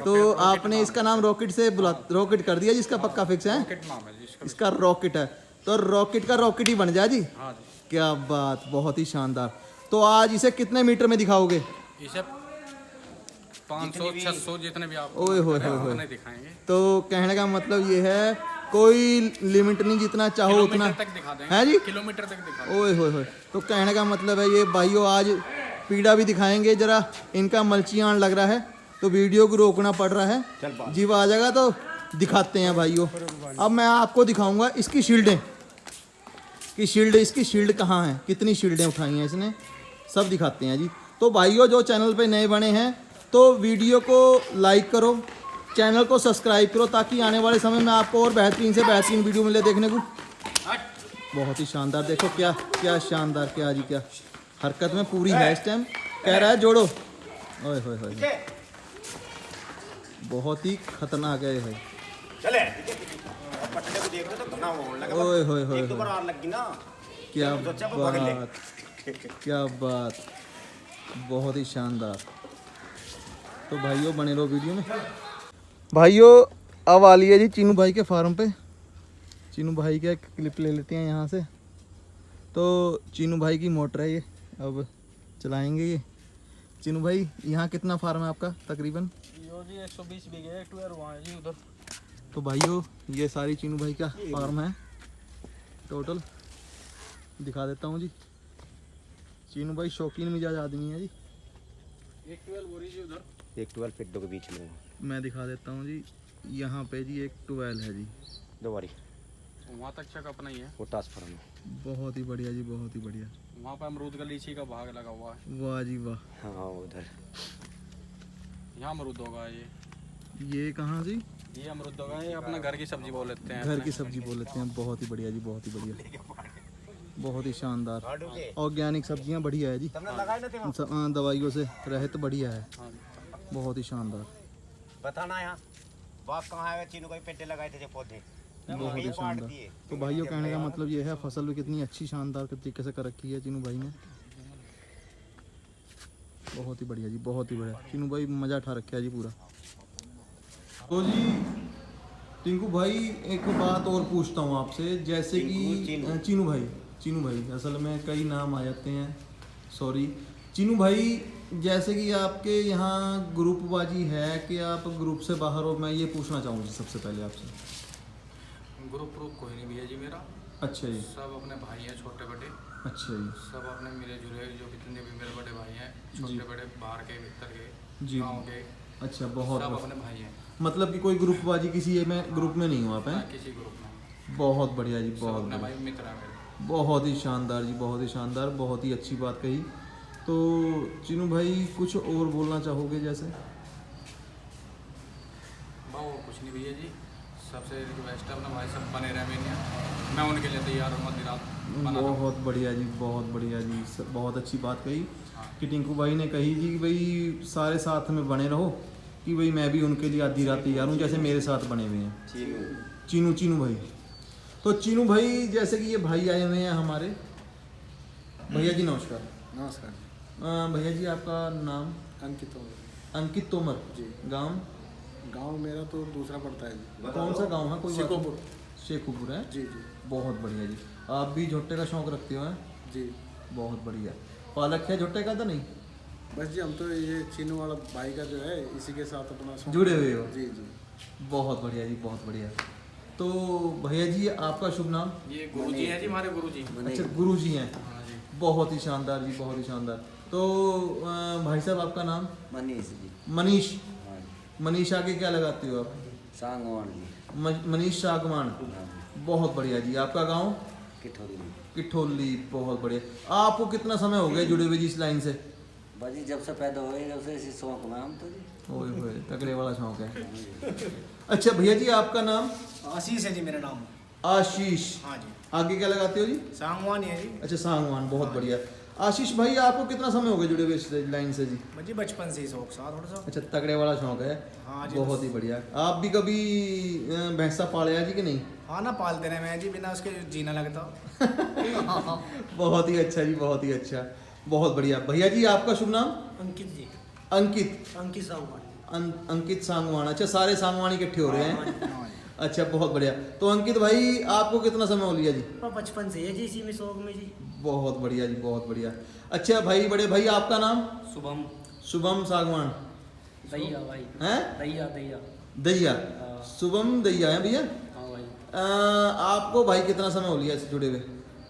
[SPEAKER 1] तो आपने इसका नाम रॉकेट से रॉकेट कर दिया जिसका पक्का फिक्स है?
[SPEAKER 2] रॉकेट नाम है जी इसका।
[SPEAKER 1] इसका रॉकेट है, तो रॉकेट का रॉकेट ही बन जाए जी।
[SPEAKER 2] हाँ जी,
[SPEAKER 1] क्या बात, बहुत ही शानदार। तो आज इसे कितने मीटर में दिखाओगे?
[SPEAKER 2] इसे 500-600 जितने भी आप
[SPEAKER 1] ओए होए होए होए।
[SPEAKER 2] उतने दिखाएंगे।
[SPEAKER 1] तो कहने का मतलब ये है, कोई लिमिट नहीं, जितना चाहो उतना
[SPEAKER 2] किलोमीटर तक दिखा देंगे।
[SPEAKER 1] है जी।
[SPEAKER 2] किलोमीटर तक दिखा देंगे।
[SPEAKER 1] ओए होए होए। तो कहने का मतलब है ये भाइयों, आज पीड़ा भी दिखाएंगे जरा, इनका मलचियान लग रहा है तो वीडियो को रोकना पड़ रहा है। जीव आ जाएगा तो दिखाते हैं भाइयों। अब मैं आपको दिखाऊंगा इसकी शील्डें कि इसकी शील्ड कहाँ है, कितनी शील्डें उठाई हैं इसने, सब दिखाते हैं जी। तो भाइयों, जो चैनल पे नए बने हैं तो वीडियो को लाइक करो, चैनल को सब्सक्राइब करो, ताकि आने वाले समय में आपको और बेहतरीन से बेहतरीन वीडियो मिले देखने को। बहुत ही शानदार, देखो क्या क्या शानदार, क्या जी क्या हरकत में पूरी है इस टाइम। कह रहा है जोड़ो। ओए होए होए, बहुत ही खतरनाक है ये।
[SPEAKER 4] चले पटने को देख रहे तो घना होने लगा।
[SPEAKER 1] ओए होए होए
[SPEAKER 4] एक दो
[SPEAKER 1] होए,
[SPEAKER 4] बार आग लग गई ना।
[SPEAKER 1] क्या
[SPEAKER 4] तो सोचा वो भाग ले।
[SPEAKER 1] बात, क्या बात, बहुत ही शानदार। तो भाइयों, बने रहो वीडियो में। भाइयों, अब आ लिए जी चीनू भाई के फार्म पे। चीनू भाई का एक क्लिप ले लेते हैं यहाँ से। तो चीनू भाई की मोटर है ये, अब चलाएंगे ये। चीनू भाई, यहाँ कितना फार्म है आपका तकरीबन?
[SPEAKER 2] यो जी 120 बीघे हेक्टेयर वहाँ है जी उधर।
[SPEAKER 1] तो भाइयों ये सारी चीनू भाई का फार्म है टोटल, दिखा देता हूँ जी। चीनू भाई शौकीन मिजाज आदमी है जी।
[SPEAKER 2] एक 12 बोरी जी उधर,
[SPEAKER 4] एक 12 फीट दो के बीच में
[SPEAKER 1] मैं दिखा देता हूँ जी, यहाँ पे जी एक 12 है जी,
[SPEAKER 4] 2 बारी
[SPEAKER 2] वहाँ तक चक अपना ही है।
[SPEAKER 4] वो ट्रांसफर में।
[SPEAKER 1] बहुत ही बढ़िया जी, बहुत ही बढ़िया।
[SPEAKER 2] वहाँ पर अमरूद का लीची का भाग लगा हुआ है।
[SPEAKER 1] वाह जी वाह।
[SPEAKER 4] हाँ उधर
[SPEAKER 2] यहाँ अमरूद होगा
[SPEAKER 1] ये कहाँ जी?
[SPEAKER 2] ये अमरूद होगा, ये अपना घर की सब्जी बोल लेते हैं।
[SPEAKER 1] घर की सब्जी बोल लेते हैं। बहुत ही बढ़िया जी, बहुत ही बढ़िया, बहुत ही शानदार। ऑर्गेनिक सब्जियां बढ़िया है जी, दवाइयों से रहित बढ़िया है,
[SPEAKER 2] हाँ जी।
[SPEAKER 1] बहुत ही शानदार,
[SPEAKER 4] बताना यहाँ बाग कहाँ है। चीनू भाई पेटे लगाए थे जो पौधे,
[SPEAKER 1] बहुत ही शानदार। तो भाइयों कहने का मतलब ये है, फसल भी कितनी अच्छी शानदार तरीके से कर रखी है चीनू भाई ने। बहुत ही बढ़िया जी, बहुत ही बढ़िया। चीनू भाई मज़ा उठा रखा है जी पूरा। तो जी टिंकू भाई एक बात और पूछता हूँ आपसे, जैसे कि चीनू भाई असल में कई नाम आ जाते हैं, सॉरी। चीनू भाई जैसे कि आपके यहाँ ग्रुपबाजी है कि आप ग्रुप से बाहर हो, मैं ये पूछना चाहूँगी सबसे पहले आपसे।
[SPEAKER 2] ग्रुप ग्रुप कोई नहीं भैया जी मेरा।
[SPEAKER 1] अच्छा जी।
[SPEAKER 2] सब अपने भाई हैं छोटे बड़े,
[SPEAKER 1] अच्छा जी।
[SPEAKER 2] सब अपने मिले जुले, जो कितने भी मेरे बड़े भाई हैं, छोटे बड़े, बाहर के, भीतर के,
[SPEAKER 1] जी।
[SPEAKER 2] गाँव के,
[SPEAKER 1] अच्छा, बहुत
[SPEAKER 2] सब
[SPEAKER 1] बढ़िया।
[SPEAKER 2] अपने भाई हैं।
[SPEAKER 1] मतलब कि कोई ग्रुपबाजी किसी में ग्रुप में नहीं हो आप हैं?
[SPEAKER 2] किसी ग्रुप में
[SPEAKER 1] बहुत बढ़िया जी,
[SPEAKER 2] सब
[SPEAKER 1] बहुत
[SPEAKER 2] अपने
[SPEAKER 1] बढ़िया,
[SPEAKER 2] भाई मित्र हैं मेरे।
[SPEAKER 1] बहुत ही शानदार जी, बहुत ही शानदार, बहुत ही अच्छी बात कही। तो चीनू भाई कुछ और बोलना चाहोगे जैसे?
[SPEAKER 2] वो कुछ नहीं भैया जी, सबसे रिक्वेस्ट है अपना भाई सब बने रहे मेरे यहाँ, मैं उनके लिए तैयार हूँ मध्य रात बना रहा हूँ।
[SPEAKER 1] बहुत बढ़िया जी, बहुत बढ़िया जी, बहुत अच्छी बात कही
[SPEAKER 2] हाँ।
[SPEAKER 1] कि टिंकू भाई ने कही जी कि भाई सारे साथ में बने रहो, कि भाई मैं भी उनके लिए आधी रात तैयार हूँ, जैसे मेरे साथ बने हुए हैं चीनू भाई। तो चीनू भाई जैसे कि ये भाई आए हुए हैं हमारे, भैया जी नमस्कार।
[SPEAKER 5] नमस्कार।
[SPEAKER 1] भैया जी आपका नाम?
[SPEAKER 5] अंकित हो
[SPEAKER 1] अंकित तोमर
[SPEAKER 5] जी।
[SPEAKER 1] गांव?
[SPEAKER 5] गांव मेरा तो दूसरा पड़ता है जी।
[SPEAKER 1] कौन सा गांव है? कोई बात नहीं।
[SPEAKER 5] शेखोपुर।
[SPEAKER 1] शेखोपुर है
[SPEAKER 5] जी जी
[SPEAKER 1] बहुत बढ़िया जी। आप भी झुट्टे का शौक रखते हो हैं?
[SPEAKER 5] जी।
[SPEAKER 1] बहुत बढ़िया। पालक है झुट्टे का तो नहीं?
[SPEAKER 5] बस जी हम तो ये चीनू वाला भाई का जो है इसी के साथ अपना शौक-
[SPEAKER 1] जुड़े हुए हो?
[SPEAKER 5] जी जी।
[SPEAKER 1] बहुत बढ़िया जी, बहुत बढ़िया। तो भैया जी आपका शुभ नाम?
[SPEAKER 2] ये गुरुजी हैं जी, हमारे गुरुजी।
[SPEAKER 1] अच्छा, गुरु जी हैं।
[SPEAKER 2] हाँ जी।
[SPEAKER 1] बहुत ही शानदार जी, बहुत ही शानदार। तो भाई साहब आपका नाम?
[SPEAKER 6] मनीष जी।
[SPEAKER 1] मनीष।
[SPEAKER 6] हाँ जी।
[SPEAKER 1] मनीष आगे क्या लगाते हो आप?
[SPEAKER 6] सांगवान जी।
[SPEAKER 1] मनीष सागवान।
[SPEAKER 6] हाँ जी।
[SPEAKER 1] बहुत बढ़िया जी। आपका गांव?
[SPEAKER 6] किठोली।
[SPEAKER 1] किठोली। बहुत बढ़िया। आपको कितना समय हो गया जुड़े हुए जी इस लाइन से?
[SPEAKER 6] बाजी जब से पैदा हुए जब से इसी शौक में हम तो जी।
[SPEAKER 1] ओए होए, तगड़े वाला शौक है। अच्छा भैया जी आपका नाम?
[SPEAKER 7] आशीष है जी मेरा नाम।
[SPEAKER 1] आशीष।
[SPEAKER 7] हाँ जी।
[SPEAKER 1] आगे क्या लगाते हो जी?
[SPEAKER 7] सांगवान है जी।
[SPEAKER 1] अच्छा, सांगवान। बहुत बढ़िया। आशीष भाई आपको कितना समय हो गया जुड़े हुए इस लाइन से जी?
[SPEAKER 7] मुझे बचपन से ही शौक था थोड़ा सा।
[SPEAKER 1] अच्छा, तगड़े वाला शौक है।
[SPEAKER 7] हाँ जी।
[SPEAKER 1] बहुत ही बढ़िया। आप भी कभी भैंसा पाले हैं जी कि नहीं?
[SPEAKER 7] हाँ ना, पालते रहे मैं जी, बिना उसके जीना लगता।
[SPEAKER 1] बहुत ही अच्छा जी, बहुत ही अच्छा, बहुत बढ़िया। भैया जी आपका शुभ नाम?
[SPEAKER 7] अंकित जी।
[SPEAKER 1] अंकित।
[SPEAKER 7] अंकित सांगवान।
[SPEAKER 1] अंकित सांगवान। अच्छा, सारे सांगवान इकट्ठे हो रहे हैं।
[SPEAKER 7] हाँ जी।
[SPEAKER 1] अच्छा, बहुत बढ़िया। तो अंकित भाई आपको कितना समय हो लिया जी?
[SPEAKER 7] बचपन से है जी इसी में शौक में जी।
[SPEAKER 1] बहुत बढ़िया जी, बहुत बढ़िया। अच्छा भाई, बड़े भाई आपका नाम?
[SPEAKER 6] शुभम।
[SPEAKER 1] शुभम सांगवान
[SPEAKER 6] दैया भाई।
[SPEAKER 1] हैं?
[SPEAKER 6] दैया दैया।
[SPEAKER 1] दैया।
[SPEAKER 6] हाँ।
[SPEAKER 1] शुभम दैया है भैया।
[SPEAKER 6] हाँ भाई।
[SPEAKER 1] आपको भाई कितना समय हो लिया इससे जुड़े हुए?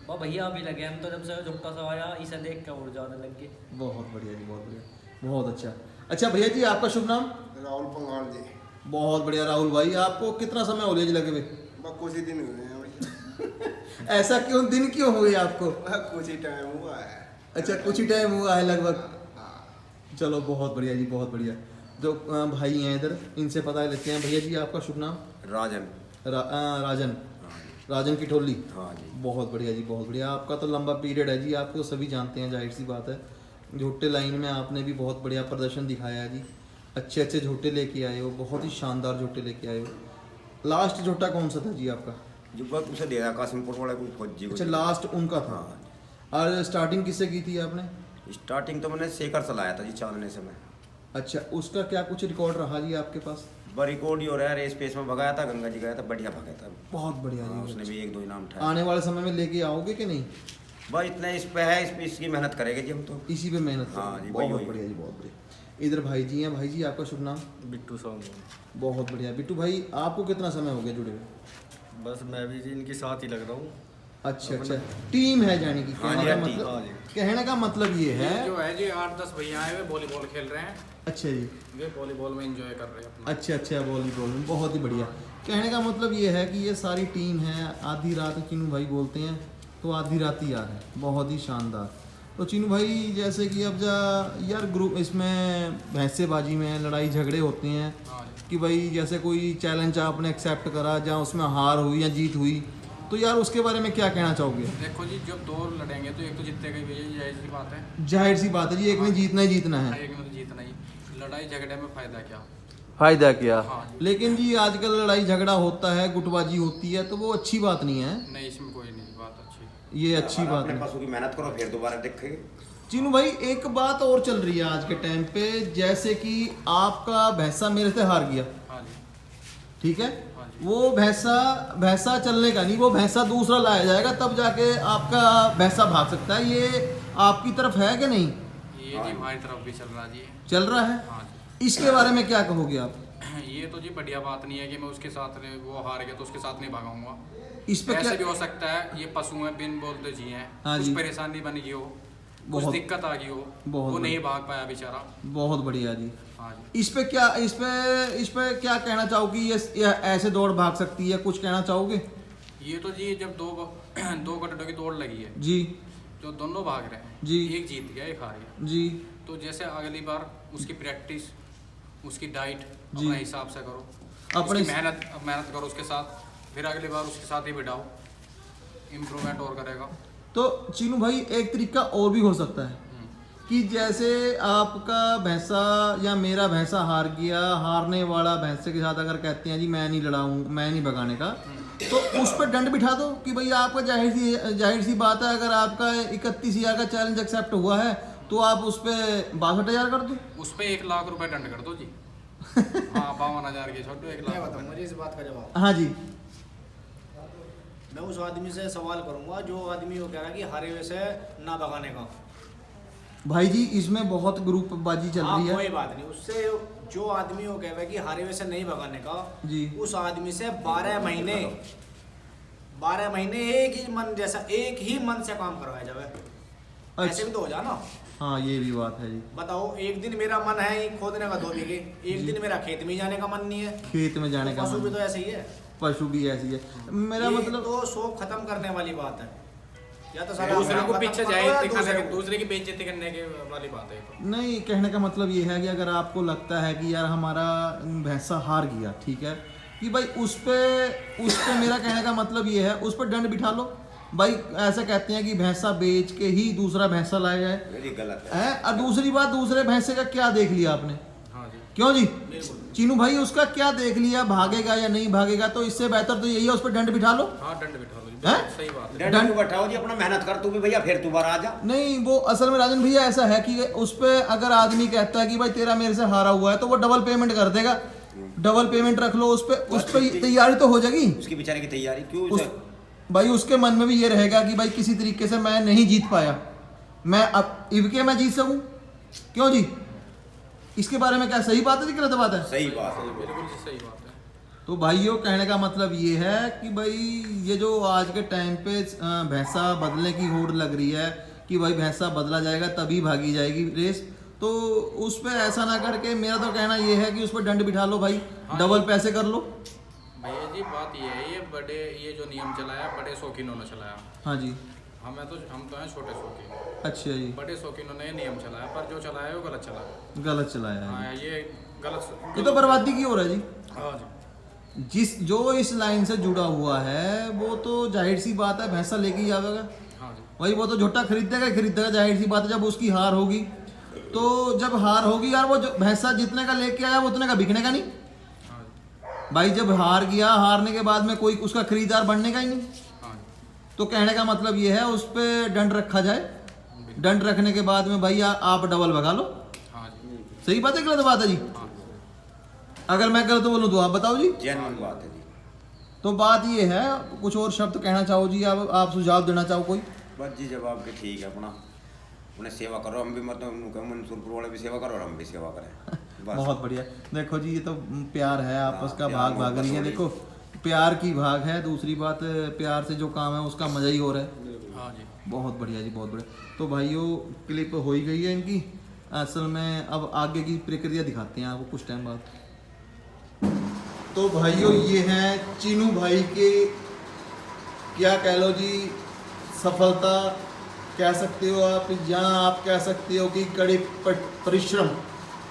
[SPEAKER 6] वो भैया अभी लगे हम तो जब से झुकता सा आया इसे देख के और ज़्यादा लग गए।
[SPEAKER 1] बहुत बढ़िया जी, बहुत बढ़िया, बहुत अच्छा। अच्छा भैया जी आपका शुभ नाम?
[SPEAKER 8] राहुल पंगाल जी।
[SPEAKER 1] बहुत बढ़िया राहुल भाई, आपको कितना समय हो लिया जी लगे हुए?
[SPEAKER 8] बस कुछ ही दिन हुए हैं भाई।
[SPEAKER 1] ऐसा क्यों, दिन क्यों हुए आपको?
[SPEAKER 8] बस कुछ ही टाइम हुआ है।
[SPEAKER 1] अच्छा, कुछ ही टाइम हुआ है लगभग।
[SPEAKER 8] हाँ।
[SPEAKER 1] चलो बहुत बढ़िया जी, बहुत बढ़िया। जो भाई हैं इधर, इनसे पता लेते हैं। भैया जी आपका शुभ नाम?
[SPEAKER 4] राजन।
[SPEAKER 1] राजन। राजन किठोली।
[SPEAKER 4] हाँ जी।
[SPEAKER 1] बहुत बढ़िया जी, बहुत बढ़िया। आपका तो लंबा पीरियड है जी, आपको सभी जानते हैं, जाहिर सी बात है। झोटे लाइन में आपने भी बहुत बढ़िया प्रदर्शन दिखाया है जी। अच्छे अच्छे झोटे लेके आए हो, बहुत ही शानदार झोटे लेके आए हो। लास्ट झोटा कौन सा था जी आपका?
[SPEAKER 4] जो बात उसे दे रहा कासिमपुर वाले को फौजी को।
[SPEAKER 1] अच्छा, लास्ट उनका था।
[SPEAKER 4] हाँ।
[SPEAKER 1] और स्टार्टिंग किससे की थी आपने?
[SPEAKER 4] स्टार्टिंग तो मैंने शेखर चलाया था जी, चालने से मैं।
[SPEAKER 1] अच्छा, उसका क्या कुछ रिकॉर्ड रहा जी आपके पास?
[SPEAKER 4] रिकॉर्ड ही हो रहा है, रेस पेस में भगाया था, गंगा जी गया था, बढ़िया भगाया था।
[SPEAKER 1] बहुत बढ़िया
[SPEAKER 4] हाँ,
[SPEAKER 1] जी।
[SPEAKER 4] उसने भी 1-2 इनाम उठाया।
[SPEAKER 1] आने वाले समय में लेके आओगे कि नहीं?
[SPEAKER 4] भाई इतना इस पे है, इस पे इसकी मेहनत करेंगे जी हम तो।
[SPEAKER 1] इसी पे मेहनत
[SPEAKER 4] हाँ
[SPEAKER 1] करेंगे।
[SPEAKER 4] जी,
[SPEAKER 1] बहुत
[SPEAKER 4] वही।
[SPEAKER 1] बढ़िया जी, बहुत बढ़िया। इधर भाई जी हैं। भाई जी आपका शुभ नाम?
[SPEAKER 9] बिट्टू सॉन्ग।
[SPEAKER 1] बहुत बढ़िया। बिट्टू भाई आपको कितना समय हो गया जुड़े हुए?
[SPEAKER 9] बस मैं भी जी इनके साथ ही लग रहा हूँ।
[SPEAKER 1] अच्छा अच्छा, टीम है जानी कि
[SPEAKER 4] हाँ जी,
[SPEAKER 1] कहने का
[SPEAKER 4] हाँ जी,
[SPEAKER 1] मतलब,
[SPEAKER 9] हाँ जी।
[SPEAKER 1] कहने का मतलब ये है।
[SPEAKER 2] जो है जी 8-10 भैया आए हुए वॉलीबॉल खेल रहे हैं,
[SPEAKER 1] अच्छा जी,
[SPEAKER 2] वे वॉलीबॉल में एंजॉय कर रहे हैं अपना।
[SPEAKER 1] अच्छा अच्छा, वॉलीबॉल में बहुत ही बढ़िया। कहने का मतलब ये है कि ये सारी टीम है। आधी रात चीनू भाई बोलते हैं तो आधी रात ही यार है, बहुत ही शानदार। तो चीनू भाई जैसे कि अब यार ग्रुप इसमें भैंसेबाजी में लड़ाई झगड़े होते हैं
[SPEAKER 2] हाँ जी।
[SPEAKER 1] कि भाई जैसे कोई चैलेंज आपने एक्सेप्ट करा, जहाँ उसमें हार हुई या जीत हुई, तो यार उसके बारे में क्या कहना चाहोगे?
[SPEAKER 2] देखो जी, जब दो लड़ेंगे तो एक तो जीतेगा ही भैया, ये जाहिर सी बात है।
[SPEAKER 1] जाहिर सी बात है जी, एक ने जीतना ही जीतना है।
[SPEAKER 2] एक में तो जीतना ही, लड़ाई झगड़े में फायदा क्या।
[SPEAKER 1] फायदा क्या?
[SPEAKER 2] हाँ।
[SPEAKER 1] लेकिन जी आजकल लड़ाई झगड़ा होता है, गुटबाजी होती है, तो वो अच्छी बात नहीं है।
[SPEAKER 2] नहीं, इसमें कोई नहीं बात अच्छी।
[SPEAKER 1] ये अच्छी बात
[SPEAKER 4] अपने
[SPEAKER 1] है।
[SPEAKER 4] पशु की मेहनत करो फिर दोबारा देखेंगे।
[SPEAKER 1] चीनू भाई एक बात और चल रही है आज के टाइम पे, जैसे कि आपका भैंसा मेरे से हार गया,
[SPEAKER 2] हाँ जी।
[SPEAKER 1] ठीक है,
[SPEAKER 2] हाँ जी।
[SPEAKER 1] वो भैंसा चलने का नहीं, वो भैंसा दूसरा लाया जाएगा, तब जाके आपका भैंसा भाग सकता है। ये आपकी तरफ है कि नहीं?
[SPEAKER 2] ये जी हमारी तरफ भी चल रहा जी।
[SPEAKER 1] चल रहा है।
[SPEAKER 2] हाँ जी।
[SPEAKER 1] इसके बारे में क्या कहोगे आप?
[SPEAKER 2] ये तो जी बढ़िया बात नहीं है कि मैं उसके साथ वो हार गया तो उसके साथ नहीं भागाऊंगा।
[SPEAKER 1] इस पे
[SPEAKER 2] ऐसे
[SPEAKER 1] क्या?
[SPEAKER 2] भी हो सकता है ये पशु है, बिन बोलते जी हैं,
[SPEAKER 1] हाँ
[SPEAKER 2] कुछ
[SPEAKER 1] जी।
[SPEAKER 2] परेशानी बन गई हो, कुछ
[SPEAKER 1] बहुत-
[SPEAKER 2] दिक्कत आ गई हो,
[SPEAKER 1] बहुत
[SPEAKER 2] वो नहीं
[SPEAKER 1] बढ़िया।
[SPEAKER 2] भाग पाया बेचारा।
[SPEAKER 1] बहुत बढ़िया जी।
[SPEAKER 2] हाँ जी।
[SPEAKER 1] इस पे क्या कहना चाहोगे? ये ऐसे दौड़ भाग सकती है, कुछ कहना चाहोगे?
[SPEAKER 2] ये तो जी जब दो गड्ढों की दौड़ लगी है,
[SPEAKER 1] जी
[SPEAKER 2] जो दोनों भाग रहे हैं,
[SPEAKER 1] जी।
[SPEAKER 2] एक जीत गया एक हार गया,
[SPEAKER 1] जी
[SPEAKER 2] तो जैसे अगली बार उसकी प्रैक्टिस, उसकी डाइट
[SPEAKER 1] जी।
[SPEAKER 2] अपने हिसाब से करो,
[SPEAKER 1] अपने
[SPEAKER 2] उसकी मेहनत करो उसके साथ, फिर अगली बार उसके साथ ही बिठाओ, इम्प्रूवमेंट और करेगा।
[SPEAKER 1] तो चीनू भाई एक तरीका और भी हो सकता है कि जैसे आपका भैंसा या मेरा भैंसा हार गया, हारने वाला भैंसे के साथ अगर कहते हैं जी मैं नहीं लड़ाऊँ, मैं नहीं भगाने का, तो उस पर दंड बिठा दो कि भाई आपका जाहिर सी बात है, अगर आपका 31,000 का चैलेंज एक्सेप्ट हुआ है तो आप उस पर 62,000 कर दो।
[SPEAKER 2] उस पर 1 लाख रुपए दंड कर दो जी। हाँ, 52,000 की छोड़ो, 1
[SPEAKER 7] मैं
[SPEAKER 2] लाख
[SPEAKER 7] बताऊँ,
[SPEAKER 2] रुपए।
[SPEAKER 7] मुझे इस बात का जवाब।
[SPEAKER 1] हाँ जी।
[SPEAKER 7] मैं उस आदमी से सवाल करूंगा जो आदमी वो कह रहा है कि हारे हुए से ना भगाने का।
[SPEAKER 1] भाई जी इसमें बहुत ग्रुप बाजी चल
[SPEAKER 7] हाँ,
[SPEAKER 1] रही है।
[SPEAKER 7] कोई बात नहीं, उससे जो आदमी वो कह रहा है कि हारे हुए से नहीं भगाने का,
[SPEAKER 1] जी।
[SPEAKER 7] उस आदमी से 12 महीने एक ही मन से काम करवाया जाए। ऐसे
[SPEAKER 1] अच्छा।
[SPEAKER 7] भी तो हो जाए ना।
[SPEAKER 1] हाँ ये भी बात है जी।
[SPEAKER 7] बताओ, एक दिन मेरा मन है खोदने का 2 बीघे, एक दिन मेरा खेत में जाने का मन नहीं है।
[SPEAKER 1] खेत में जाने का
[SPEAKER 7] पशु भी
[SPEAKER 1] मन,
[SPEAKER 7] तो ऐसे ही है।
[SPEAKER 1] पशु भी ऐसी है। मेरा
[SPEAKER 7] ये
[SPEAKER 1] मतलब
[SPEAKER 7] तो शौक खत्म करने वाली बात है। या तो सारा
[SPEAKER 2] दूसरे को
[SPEAKER 7] खत्म
[SPEAKER 2] पीछे
[SPEAKER 7] करो
[SPEAKER 2] जाए
[SPEAKER 7] या
[SPEAKER 2] दिखाने
[SPEAKER 7] दूसरे
[SPEAKER 2] के,
[SPEAKER 7] को।
[SPEAKER 2] दूसरे की बेइज्जती करने के वाली बात है ये तो।
[SPEAKER 1] नहीं, कहने का मतलब ये है कि अगर आपको लगता है कि यार हमारा भैंसा हार गया, ठीक है, कि भाई उस पे मेरा कहने का मतलब ये है उस पर दंड बिठा लो भाई। ऐसा कहते हैं कि भैंसा बेच के ही दूसरा भैंसा लाया जाए,
[SPEAKER 4] ये गलत है।
[SPEAKER 1] है। और दूसरी बात, दूसरे भैंसे का क्या देख लिया आपने?
[SPEAKER 2] हाँ जी।
[SPEAKER 1] क्यों जी चीनू भाई, उसका क्या देख लिया, भागेगा या नहीं भागेगा? तो इससे बेहतर तो यही है उस पर दंड बिठा लो।
[SPEAKER 2] हाँ, दंड बिठा लो जी,
[SPEAKER 1] हैं?
[SPEAKER 2] बिल्कुल सही बात है।
[SPEAKER 4] दंड को बैठाओ जी, अपना मेहनत कर तू भी भैया, फिर दोबारा आ जा।
[SPEAKER 1] नहीं, वो असल में राजन भैया ऐसा है कि उस पे अगर आदमी कहता है कि भाई तेरा मेरे से हारा हुआ है, तो वो डबल पेमेंट कर देगा। डबल पेमेंट रख लो उस पे तैयारी तो हो जाएगी
[SPEAKER 4] उसकी बेचारे की तैयारी क्यों
[SPEAKER 1] भाई। उसके मन में भी ये रहेगा कि भाई किसी तरीके से मैं नहीं जीत पाया, मैं अब इवके मैं जीत सकूं। क्यों जी? इसके बारे में क्या सही बात है जी, गलत बात है?
[SPEAKER 4] सही बात है।
[SPEAKER 2] बिल्कुल जी, सही बात है।
[SPEAKER 1] तो भाइयों कहने का मतलब ये है कि भाई ये जो आज के टाइम पे भैंसा बदलने की होड़ लग रही है कि भाई भैंसा बदला जाएगा तभी भागी जाएगी रेस, तो उस पर ऐसा ना करके मेरा तो कहना ये है कि उस पर दंड बिठा लो भाई, डबल पैसे कर लो।
[SPEAKER 2] भैया जी बात ये है, ये जो नियम चलाया बड़े शौकीनों ने चलाया।
[SPEAKER 1] हाँ जी।
[SPEAKER 2] हम तो हैं छोटे शौकीन।
[SPEAKER 1] अच्छा जी।
[SPEAKER 2] बड़े शौकीनों ने ये नियम चलाया, पर जो चलाया है वो गलत चलाया।
[SPEAKER 1] गलत चलाया है।
[SPEAKER 2] हाँ, ये गलत।
[SPEAKER 1] ये तो बर्बादी की हो रहा है जी।
[SPEAKER 2] हाँ जी।
[SPEAKER 1] जो इस लाइन से जुड़ा हुआ है वो तो जाहिर सी बात है भैंसा लेके ही आवेगा
[SPEAKER 2] हाँ जी।
[SPEAKER 1] भाई। वो तो झोटा खरीदेगा, जाहिर सी बात है। जब उसकी हार होगी, तो जब हार होगी यार, वो जो भैंसा जितने का लेके आया वो उतने का बिकने का नहीं
[SPEAKER 2] हाँ जी।
[SPEAKER 1] भाई। जब हार गया, हारने के बाद में कोई उसका खरीदार बनने का ही नहीं।
[SPEAKER 2] हाँ जी।
[SPEAKER 1] तो कहने का मतलब ये है उस पर दंड रखा जाए। दंड रखने के बाद में भाई आप डबल भगा लो।
[SPEAKER 2] हाँ जी।
[SPEAKER 1] सही बात है, गलत बात है जी?
[SPEAKER 2] हाँ।
[SPEAKER 1] अगर मैं गलत बोलूँ तो आप बताओ जी।
[SPEAKER 4] जेन्युइन बात है जी।
[SPEAKER 1] तो बात ये है, कुछ और शब्द कहना चाहो जी? आप सुझाव देना चाहो कोई?
[SPEAKER 4] बस जी जवाब के ठीक है अपना। उन्हें सेवा करो, हम भी मतलब मंसूरपुर वाले भी सेवा करो और हम भी सेवा करें बस।
[SPEAKER 1] बहुत बढ़िया। देखो जी ये तो प्यार है आपस का,
[SPEAKER 4] प्यार
[SPEAKER 1] भाग भाग रही है।
[SPEAKER 4] मोहब्बत
[SPEAKER 1] देखो प्यार की भाग है, दूसरी बात प्यार से जो काम है उसका मज़ा ही हो रहा है।
[SPEAKER 2] हाँ जी।
[SPEAKER 1] बहुत बढ़िया जी, बहुत बढ़िया। तो भाइयों क्लिप हो ही गई है इनकी, असल में अब आगे की प्रक्रिया दिखाते हैं आपको कुछ टाइम बाद। तो भाइयों ये हैं चीनू भाई के, क्या कह लो जी, सफलता कह सकते हो आप, या आप कह सकते हो कि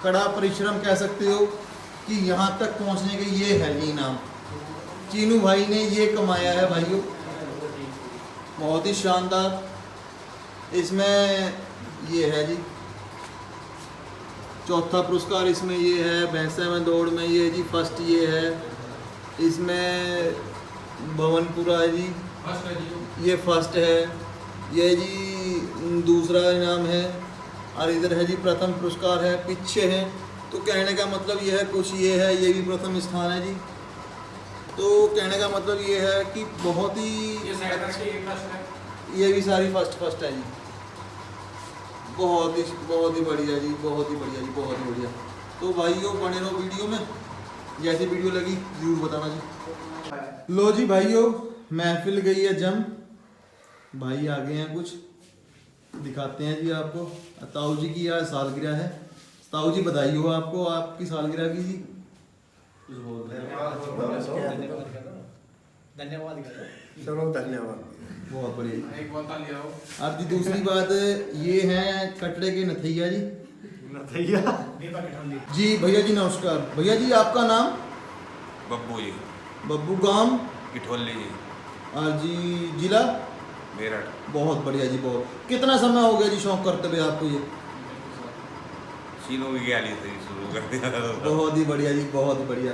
[SPEAKER 1] कड़ा परिश्रम कह सकते हो कि यहाँ तक पहुँचने के ये है जी नाम। चीनू भाई ने ये कमाया है भाइयों, बहुत ही शानदार। इसमें ये है जी चौथा पुरस्कार, इसमें ये है भैंसे में दौड़ में, ये जी फर्स्ट ये है। इसमें भवनपुरा है जी, ये फर्स्ट है। ये जी दूसरा इनाम है, और इधर है जी प्रथम पुरस्कार है, पीछे है। तो कहने का मतलब ये है, कुछ ये है, ये भी प्रथम स्थान है जी। तो कहने का मतलब ये है कि बहुत ही, ये भी सारी फर्स्ट है जी। बहुत ही बढ़िया जी, बहुत ही बढ़िया जी, बहुत ही बढ़िया। तो भाइयों बने रहो वीडियो में, जैसी वीडियो लगी जरूर बताना जी। लो जी भाइयों, महफिल गई है जम, भाई आ गए हैं, कुछ दिखाते हैं जी आपको। ताऊ जी की आज सालगिरह है। ताऊ जी बधाई हो आपको आपकी सालगिरह की जी।
[SPEAKER 7] धन्यवाद।
[SPEAKER 8] चलो धन्यवाद।
[SPEAKER 1] बहुत बढ़िया।
[SPEAKER 2] एक बोतल ले आओ।
[SPEAKER 1] अब जी दूसरी बात, ये हैं कटरे के नथैया जी। जी भैया जी नमस्कार। भैया जी आपका नाम?
[SPEAKER 10] बब्बू जी।
[SPEAKER 1] बब्बू, गांव?
[SPEAKER 10] किठोली जी।
[SPEAKER 1] और जी जिला?
[SPEAKER 10] मेरठ।
[SPEAKER 1] बहुत बढ़िया जी, बहुत। कितना समय हो गया जी शौक करते हुए आपको ये?
[SPEAKER 10] चीनों की गैली से शुरू कर दिया।
[SPEAKER 1] बहुत ही बढ़िया जी, बहुत ही बढ़िया,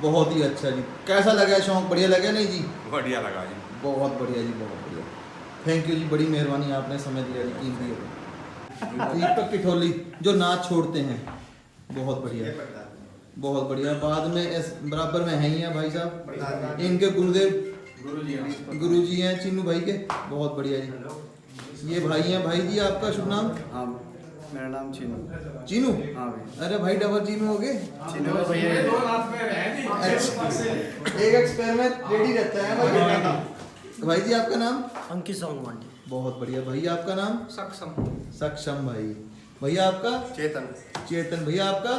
[SPEAKER 1] बहुत ही अच्छा जी। कैसा लगा शौक, बढ़िया लगा नहीं जी?
[SPEAKER 10] बढ़िया लगा जी।
[SPEAKER 1] बहुत बढ़िया जी, बहुत बढ़िया। थैंक यू जी, बड़ी मेहरबानी, आपने समय दिया जी कीमती है। दीपक किठोली जो नाच छोड़ते हैं, बहुत बढ़िया, बहुत बढ़िया। बाद में बराबर में है ही हैं भाई साहब, इनके गुरुदेव गुरुजी हैं चीनू भाई के, बहुत बढ़िया जी। ये भाई हैं। भाई जी आपका शुभ नाम?
[SPEAKER 5] हाँ मेरा नाम चीनू।
[SPEAKER 1] चीनू?
[SPEAKER 5] हाँ भाई।
[SPEAKER 1] अरे भाई डबल चीनू हो गए।
[SPEAKER 5] चीनू भैया
[SPEAKER 1] एक एक्सपेरिमेंट रेडी रहता है भाई। भाई जी आपका नाम?
[SPEAKER 6] अंकित सोनवानी।
[SPEAKER 1] बहुत बढ़िया। भैया आपका नाम? सक्षम भाई। भैया आपका? चेतन। भैया आपका?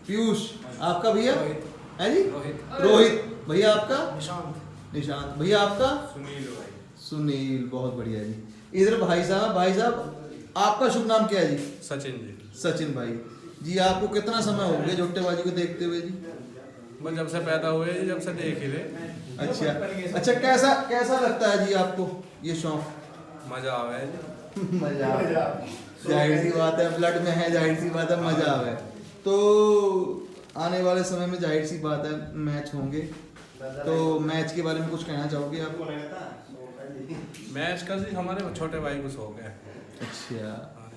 [SPEAKER 1] पीयूष। आपका भैया? है जी? रोहित। भैया आपका? निशांत। भैया आपका? सुनील। बहुत बढ़िया जी। इधर भाई साहब आपका शुभ नाम क्या है जी?
[SPEAKER 9] सचिन जी।
[SPEAKER 1] सचिन भाई जी। आपको कितना समय हो गया जोटेबाजी को देखते हुए जी?
[SPEAKER 9] मैं जब से पैदा हुए जी, जब से देख ही रहे।
[SPEAKER 1] अच्छा कैसा लगता है जी आपको ये शौक?
[SPEAKER 9] मजा आवे है जी।
[SPEAKER 1] मजा आवे, जाहिर सी बात है, ब्लड में है, जाहिर सी बात है, मजा आवे। तो आने वाले समय में जाहिर सी बात है मैच होंगे, तो मैच के बारे में कुछ कहना चाहोगे आप?
[SPEAKER 9] मैच का जी हमारे छोटे भाई को शौक है।
[SPEAKER 1] अच्छा,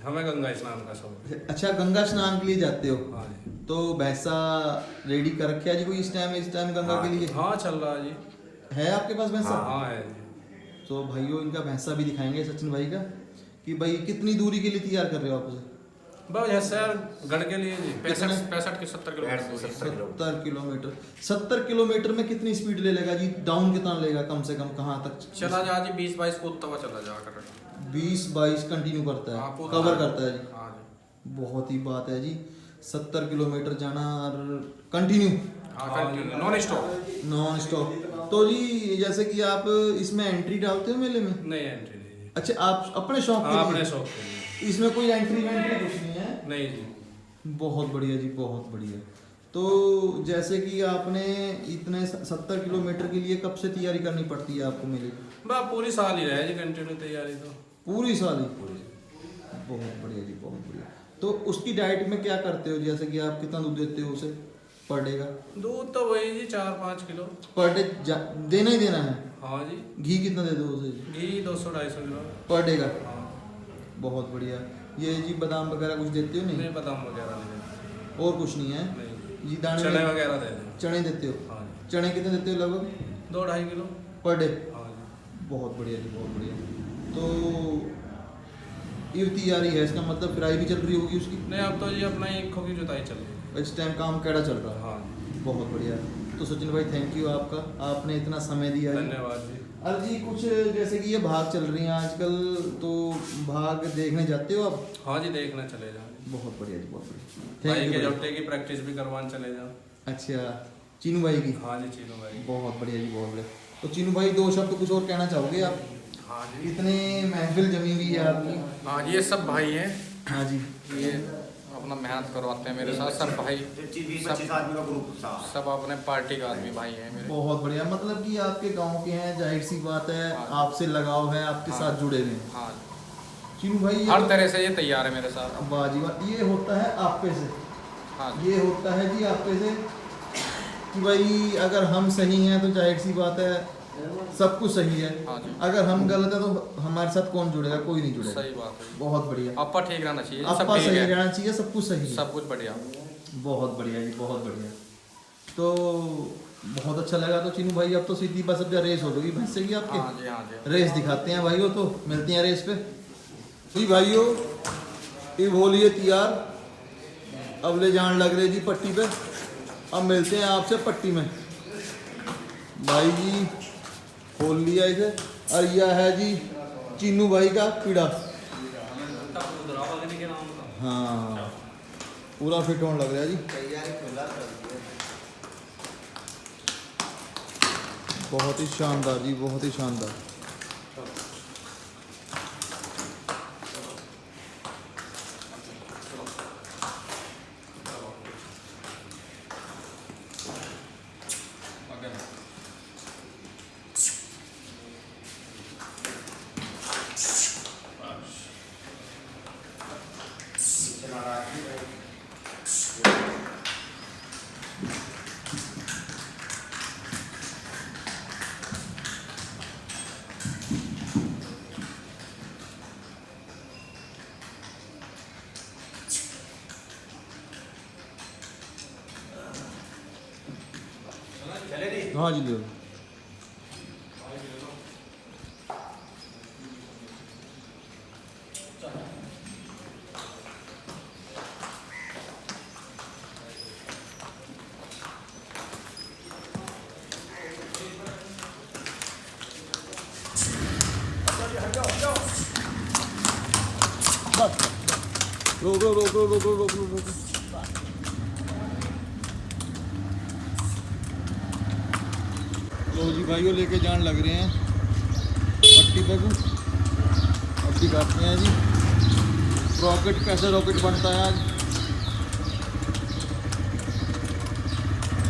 [SPEAKER 9] हमें गंगा स्नान का शौक है।
[SPEAKER 1] अच्छा, गंगा स्नान के लिए जाते हो?
[SPEAKER 9] हाँ जी।
[SPEAKER 1] तो भैंसा रेडी कर रखा है जी कोई इस टाइम गंगा के लिए?
[SPEAKER 9] हाँ चल रहा है जी।
[SPEAKER 1] है आपके पास भैंसा?
[SPEAKER 9] हाँ है जी।
[SPEAKER 1] तो भाइयों इनका भैंसा भी दिखाएंगे सचिन भाई का, कि भाई कितनी दूरी के लिए तैयार कर रहे हो आप उसे?
[SPEAKER 9] बस शहर गढ़ के लिए जी 65 के 70 किलोमीटर।
[SPEAKER 1] 70 किलोमीटर में कितनी स्पीड ले लेगा जी? डाउन कितना लेगा कम से कम, कहाँ तक
[SPEAKER 2] चला जा जी 20-22 कूदता हुआ चला जा कर
[SPEAKER 1] 20-22 कंटिन्यू करता है,
[SPEAKER 2] हाँ,
[SPEAKER 1] कवर करता है जी?
[SPEAKER 2] हाँ जी।
[SPEAKER 1] बहुत ही बात है जी, 70 किलोमीटर जाना और कंटिन्यू, नॉन स्टॉप। तो जी जैसे कि आप इसमें एंट्री डालते हो मेले में?
[SPEAKER 9] नहीं एंट्री नहीं जी।
[SPEAKER 1] अच्छा, आप अपने शौक के
[SPEAKER 9] हाँ
[SPEAKER 1] लिए?
[SPEAKER 9] अपने शौक के लिए।
[SPEAKER 1] इसमें कोई एंट्री कुछ नहीं है?
[SPEAKER 9] नहीं जी।
[SPEAKER 1] बहुत बढ़िया जी, बहुत बढ़िया। तो जैसे कि आपने इतने 70 किलोमीटर के लिए कब से तैयारी करनी पड़ती है आपको मेले की?
[SPEAKER 9] बस पूरी साल ही रहे जी कंटिन्यू तैयारी। तो
[SPEAKER 1] पूरी साल ही? बहुत बढ़िया जी, बहुत बढ़िया। तो उसकी डाइट में क्या करते हो? जैसे कि आप कितना दूध देते हो उसे पर डे का?
[SPEAKER 9] दूध तो वही जी 4-5 किलो
[SPEAKER 1] पर डे देना ही देना है?
[SPEAKER 9] हाँ जी।
[SPEAKER 1] घी कितना दे दो उसे?
[SPEAKER 9] घी 200-250 किलो
[SPEAKER 1] पर डे का?
[SPEAKER 9] हाँ।
[SPEAKER 1] बहुत बढ़िया। ये जी बादाम वगैरह कुछ देते हो? नहीं,
[SPEAKER 9] बादाम वगैरह नहीं देते।
[SPEAKER 1] और कुछ नहीं है
[SPEAKER 9] नहीं
[SPEAKER 1] जी? दाने
[SPEAKER 9] चने वगैरह दे दें।
[SPEAKER 1] चने देते हो?
[SPEAKER 9] हाँ जी।
[SPEAKER 1] चने कितने देते हो लगभग?
[SPEAKER 9] 2-2.5 किलो
[SPEAKER 1] पर डे?
[SPEAKER 9] हाँ जी।
[SPEAKER 1] बहुत बढ़िया जी, बहुत बढ़िया। तो ईर तैयारी है, इसका मतलब फिराई भी चल रही होगी उसकी।
[SPEAKER 9] नहीं अब तो ये अपना ही खोखी जुताई चल रही है।
[SPEAKER 1] इस टाइम काम कैड़ा चल रहा है।
[SPEAKER 9] हाँ
[SPEAKER 1] बहुत बढ़िया। तो सचिन भाई थैंक यू आपका, आपने इतना समय दिया जी।
[SPEAKER 9] धन्यवाद जी।
[SPEAKER 1] अरे जी कुछ जैसे कि ये भाग चल रही हैं आजकल, तो भाग देखने जाते हो आप?
[SPEAKER 9] हाँ जी देखना चले जाओ।
[SPEAKER 1] बहुत बढ़िया जी, बहुत बढ़िया।
[SPEAKER 9] भाई
[SPEAKER 1] थैंक
[SPEAKER 9] के
[SPEAKER 1] यू।
[SPEAKER 9] जोटे की प्रैक्टिस भी करवाने चले जाओ।
[SPEAKER 1] अच्छा, चीनू भाई की?
[SPEAKER 9] हाँ जी चीनू भाई।
[SPEAKER 1] बहुत बढ़िया जी, बहुत बढ़िया। तो चीनू भाई 2 शब्द कुछ और कहना चाहोगे आप?
[SPEAKER 9] हाँ जी।
[SPEAKER 1] कितने महफिल जमी हुई है आपकी?
[SPEAKER 2] हाँ ये सब भाई हैं,
[SPEAKER 1] हाँ जी।
[SPEAKER 2] ये अपना मेहनत करवाते हैं मेरे साथ सब भाई,
[SPEAKER 4] 20-25 आदमी का ग्रुप था।
[SPEAKER 2] सब अपने पार्टी का आदमी भाई हैं मेरे।
[SPEAKER 1] बहुत बढ़िया, मतलब कि आपके गांव के हैं, जाहिर सी बात है
[SPEAKER 2] हाँ।
[SPEAKER 1] आपसे लगाव है, आपके
[SPEAKER 2] हाँ।
[SPEAKER 1] साथ जुड़े हुए हैं।
[SPEAKER 2] हाँ
[SPEAKER 1] चीनू भाई
[SPEAKER 2] हर तरह से ये तैयार है मेरे साथ।
[SPEAKER 1] वाह जी वाह। ये होता है आपे से,
[SPEAKER 2] हाँ जी।
[SPEAKER 1] ये होता है जी आपे से कि भाई अगर हम सही हैं तो जाहिर सी बात है सब कुछ सही है।
[SPEAKER 2] हाँ जी।
[SPEAKER 1] अगर हम गलत है तो हमारे साथ कौन जुड़ेगा? कोई नहीं जुड़ेगा।
[SPEAKER 2] सही बात है।
[SPEAKER 1] बहुत बढ़िया।
[SPEAKER 2] आपका ठीक रहना चाहिए, सब
[SPEAKER 1] आपका
[SPEAKER 2] ठीक
[SPEAKER 1] सही
[SPEAKER 2] है,
[SPEAKER 1] रहना चाहिए, सब कुछ सही है।
[SPEAKER 2] सब कुछ बढ़िया।
[SPEAKER 1] बहुत बढ़िया जी, बहुत बढ़िया। तो बहुत अच्छा लगा। तो चीनू भाई अब तो सीधी बस अब रेस हो गई भैंस की आपके।
[SPEAKER 2] हाँ जी हाँ जी।
[SPEAKER 1] रेस दिखाते हैं भाइयों, तो मिलते हैं रेस पे। जी भाइयों ये बोलिए तैयार, अब ले जान लग रहे जी पट्टी पे। अब मिलते हैं आपसे पट्टी में। भाई जी खोल लिया इसे, और यह है जी चीनू भाई का पीड़ा। हाँ पूरा फिट होने लग रहा है जी। बहुत ही शानदार जी, बहुत ही शानदार। हाँ जी लो। रोक रोक रोक रोक रोक रोक रोक रोक। लो जी भाइयों लेके जान लग रहे हैं पट्टी पे को। अब दिखाते हैं जी रॉकेट, कैसे रॉकेट बनता है आज।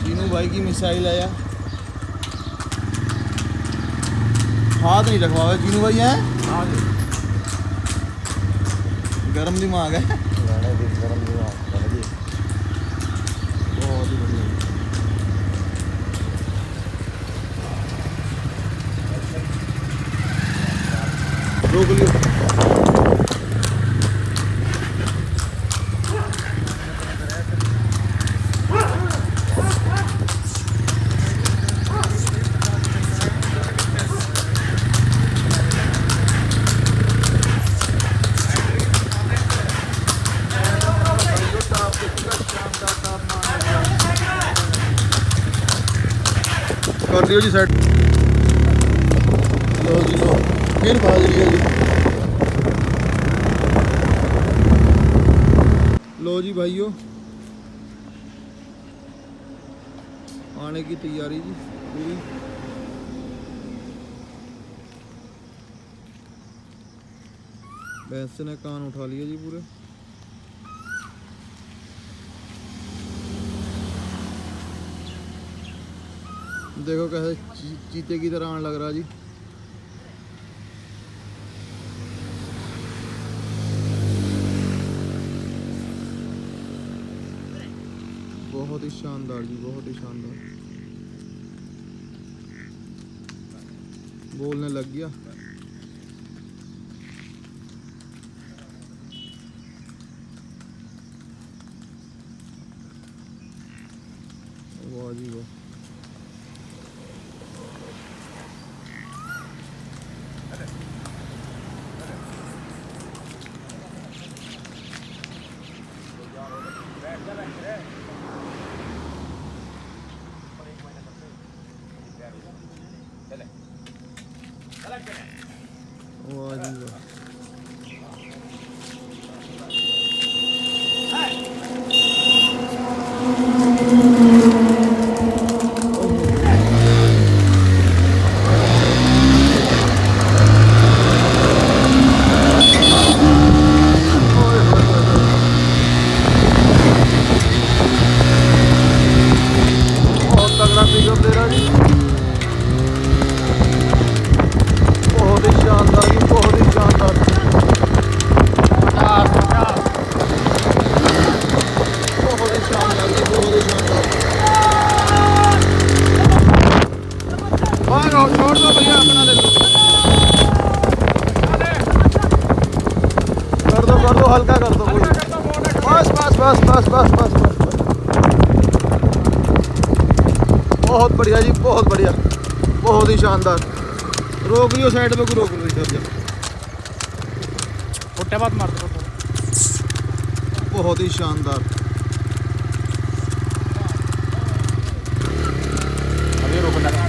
[SPEAKER 1] चीनू भाई की मिसाइल आया, हाथ नहीं रखवावे चीनू भाई हैं। गरम दिमाग है। बहुत ही बढ़िया। रोक लियो। कर लियो जी सेट। लो जी लो, फिर भाग लिया जी। लो जी भाइयों आने की तैयारी जी पूरी। भैंस ने कान उठा लिए जी पूरे। देखो कैसे चीते की तरह आने लग रहा जी। बहुत ही शानदार जी, बहुत ही शानदार। बोलने लग गया। वाह जी वाह। छोड़ दो भैया, अपना ले लो। कर दो हल्का कर दो कोई। बस बस बस बस बस बस बस बस। बहुत बढ़िया जी, बहुत बढ़िया, बहुत ही शानदार। रोक लियो साइड पे, रोक लो इधर।
[SPEAKER 2] पुट्टे बात मार दो।
[SPEAKER 1] बहुत ही शानदार।
[SPEAKER 2] अभी रोक लगा।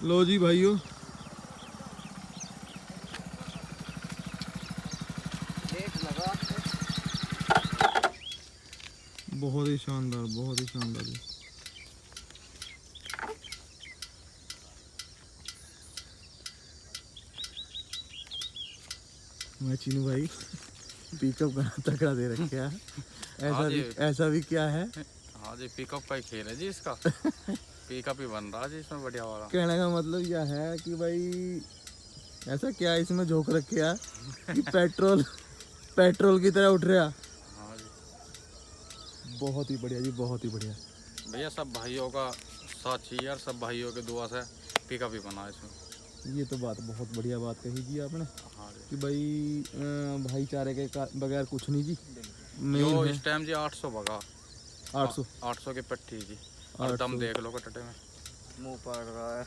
[SPEAKER 1] लो जी भाइयों, बहुत ही शानदार, बहुत ही शानदार जी। मैं चीनू भाई पिकअप का तकड़ा दे रखे है। ऐसा भी क्या है?
[SPEAKER 2] हाँ जी, पिकअप का ही खेल है जी इसका। पिकअप ही बन रहा है जी इसमें, बढ़िया वाला।
[SPEAKER 1] कहने का मतलब यह है कि भाई ऐसा क्या है इसमें झोंक रखे है कि पेट्रोल की तरह उठ रहा।
[SPEAKER 2] हाँ जी,
[SPEAKER 1] बहुत ही बढ़िया जी, बहुत ही बढ़िया।
[SPEAKER 2] भैया सब भाइयों का साथ चाहिए यार, सब भाइयों के दुआ से पिकअप ही बना है इसमें।
[SPEAKER 1] ये तो बात बहुत बढ़िया बात कही जी आपने
[SPEAKER 2] हाँ जी,
[SPEAKER 1] कि भाई भाईचारे के बगैर कुछ नहीं जी।
[SPEAKER 2] जो
[SPEAKER 1] मेन है
[SPEAKER 2] इस टाइम जी 800 भगा। 800 की पट्टी जी। और दम देख लो कटटे में,
[SPEAKER 6] मुंह पड़ रहा है।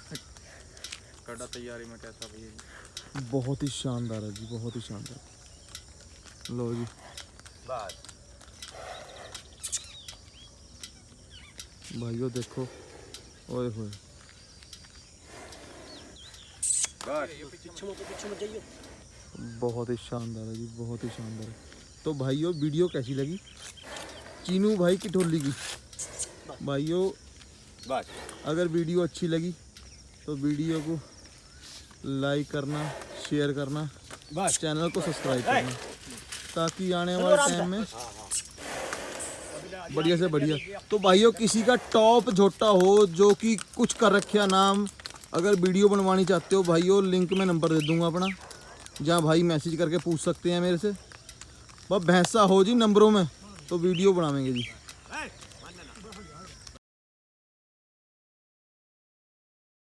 [SPEAKER 2] कड़ा तैयारी में कैसा भैया जी।
[SPEAKER 1] बहुत ही शानदार है जी, बहुत ही शानदार। लो जी
[SPEAKER 4] बस
[SPEAKER 1] भाइयों देखो, ओए होए, बहुत ही शानदार है जी, बहुत ही शानदार है। तो भाइयों वीडियो कैसी लगी चीनू भाई की ठोली की? भाइयों
[SPEAKER 4] बस
[SPEAKER 1] अगर वीडियो अच्छी लगी तो वीडियो को लाइक करना, शेयर करना,
[SPEAKER 4] बस
[SPEAKER 1] चैनल को सब्सक्राइब करना, ताकि आने वाले टाइम में बढ़िया से बढ़िया। तो भाइयों किसी का टॉप झोटा हो जो कि कुछ कर रखा नाम, अगर वीडियो बनवानी चाहते हो भाइयों, लिंक में नंबर दे दूंगा अपना, जहाँ भाई मैसेज करके पूछ सकते हैं मेरे से। बस भैंसा हो जी नंबरों में तो वीडियो बनावेंगे जी।